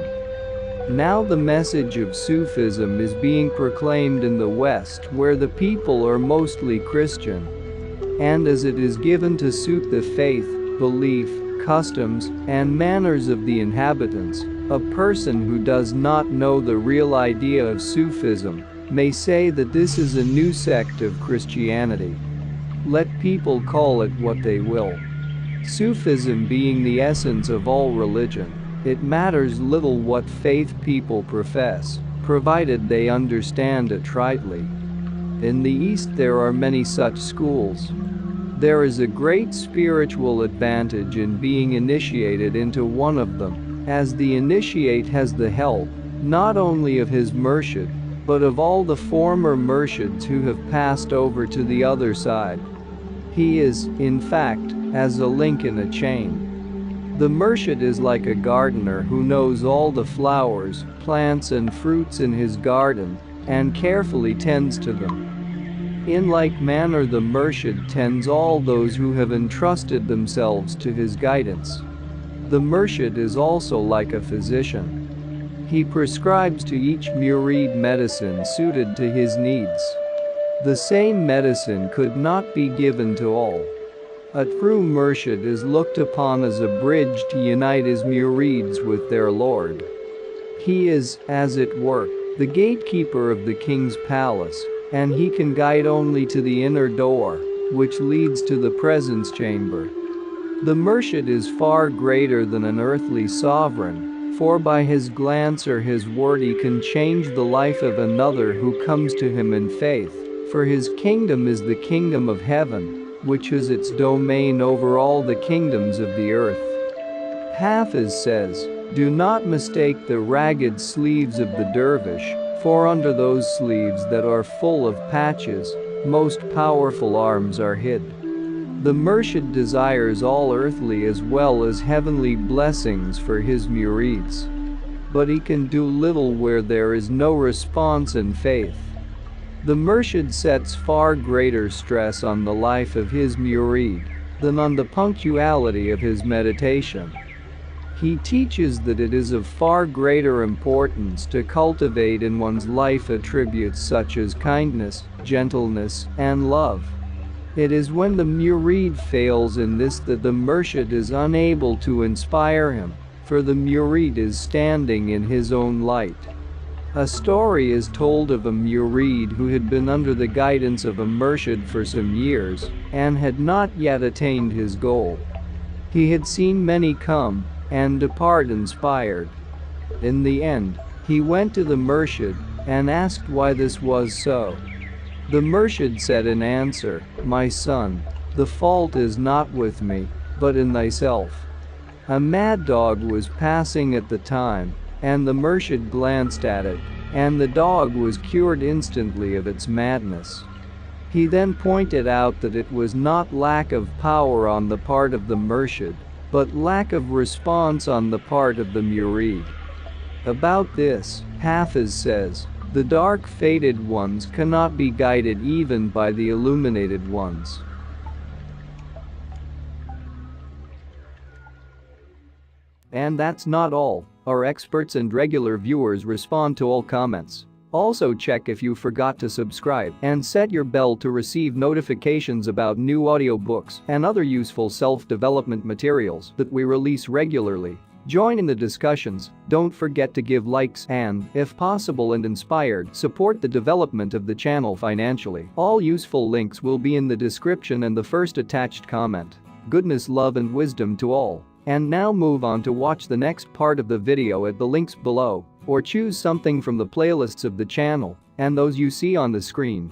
Now the message of Sufism is being proclaimed in the West, where the people are mostly Christian. And as it is given to suit the faith, belief, customs, and manners of the inhabitants, a person who does not know the real idea of Sufism may say that this is a new sect of Christianity. Let people call it what they will. Sufism being the essence of all religion, it matters little what faith people profess, provided they understand it rightly. In the East there are many such schools. There is a great spiritual advantage in being initiated into one of them, as the initiate has the help, not only of his murshid, but of all the former murshids who have passed over to the other side. He is, in fact, as a link in a chain. The murshid is like a gardener who knows all the flowers, plants and fruits in his garden, and carefully tends to them. In like manner the murshid tends all those who have entrusted themselves to his guidance. The murshid is also like a physician. He prescribes to each murid medicine suited to his needs. The same medicine could not be given to all. A true murshid is looked upon as a bridge to unite his murids with their Lord. He is, as it were, the gatekeeper of the king's palace, and he can guide only to the inner door, which leads to the presence chamber. The murshid is far greater than an earthly sovereign, for by his glance or his word he can change the life of another who comes to him in faith, For his kingdom is the kingdom of heaven, which has its domain over all the kingdoms of the earth. Hafiz says, "Do not mistake the ragged sleeves of the dervish, for under those sleeves that are full of patches, most powerful arms are hid." The Murshid desires all earthly as well as heavenly blessings for his murids. But he can do little where there is no response and faith. The Murshid sets far greater stress on the life of his murid than on the punctuality of his meditation. He teaches that it is of far greater importance to cultivate in one's life attributes such as kindness, gentleness, and love. It is when the murid fails in this that the Murshid is unable to inspire him, for the murid is standing in his own light. A story is told of a murid who had been under the guidance of a Murshid for some years and had not yet attained his goal. He had seen many come and depart inspired. In the end, he went to the Murshid and asked why this was so. The Murshid said in answer, "My son, the fault is not with me, but in thyself." A mad dog was passing at the time, and the Murshid glanced at it, and the dog was cured instantly of its madness. He then pointed out that it was not lack of power on the part of the Murshid, but lack of response on the part of the murid. About this, Hafiz says, "The dark fated ones cannot be guided even by the illuminated ones." And that's not all. Our experts and regular viewers respond to all comments. Also check if you forgot to subscribe and set your bell to receive notifications about new audiobooks and other useful self-development materials that we release regularly. Join in the discussions, don't forget to give likes and, if possible and inspired, support the development of the channel financially. All useful links will be in the description and the first attached comment. Goodness, love and wisdom to all. And now move on to watch the next part of the video at the links below, or choose something from the playlists of the channel and those you see on the screen.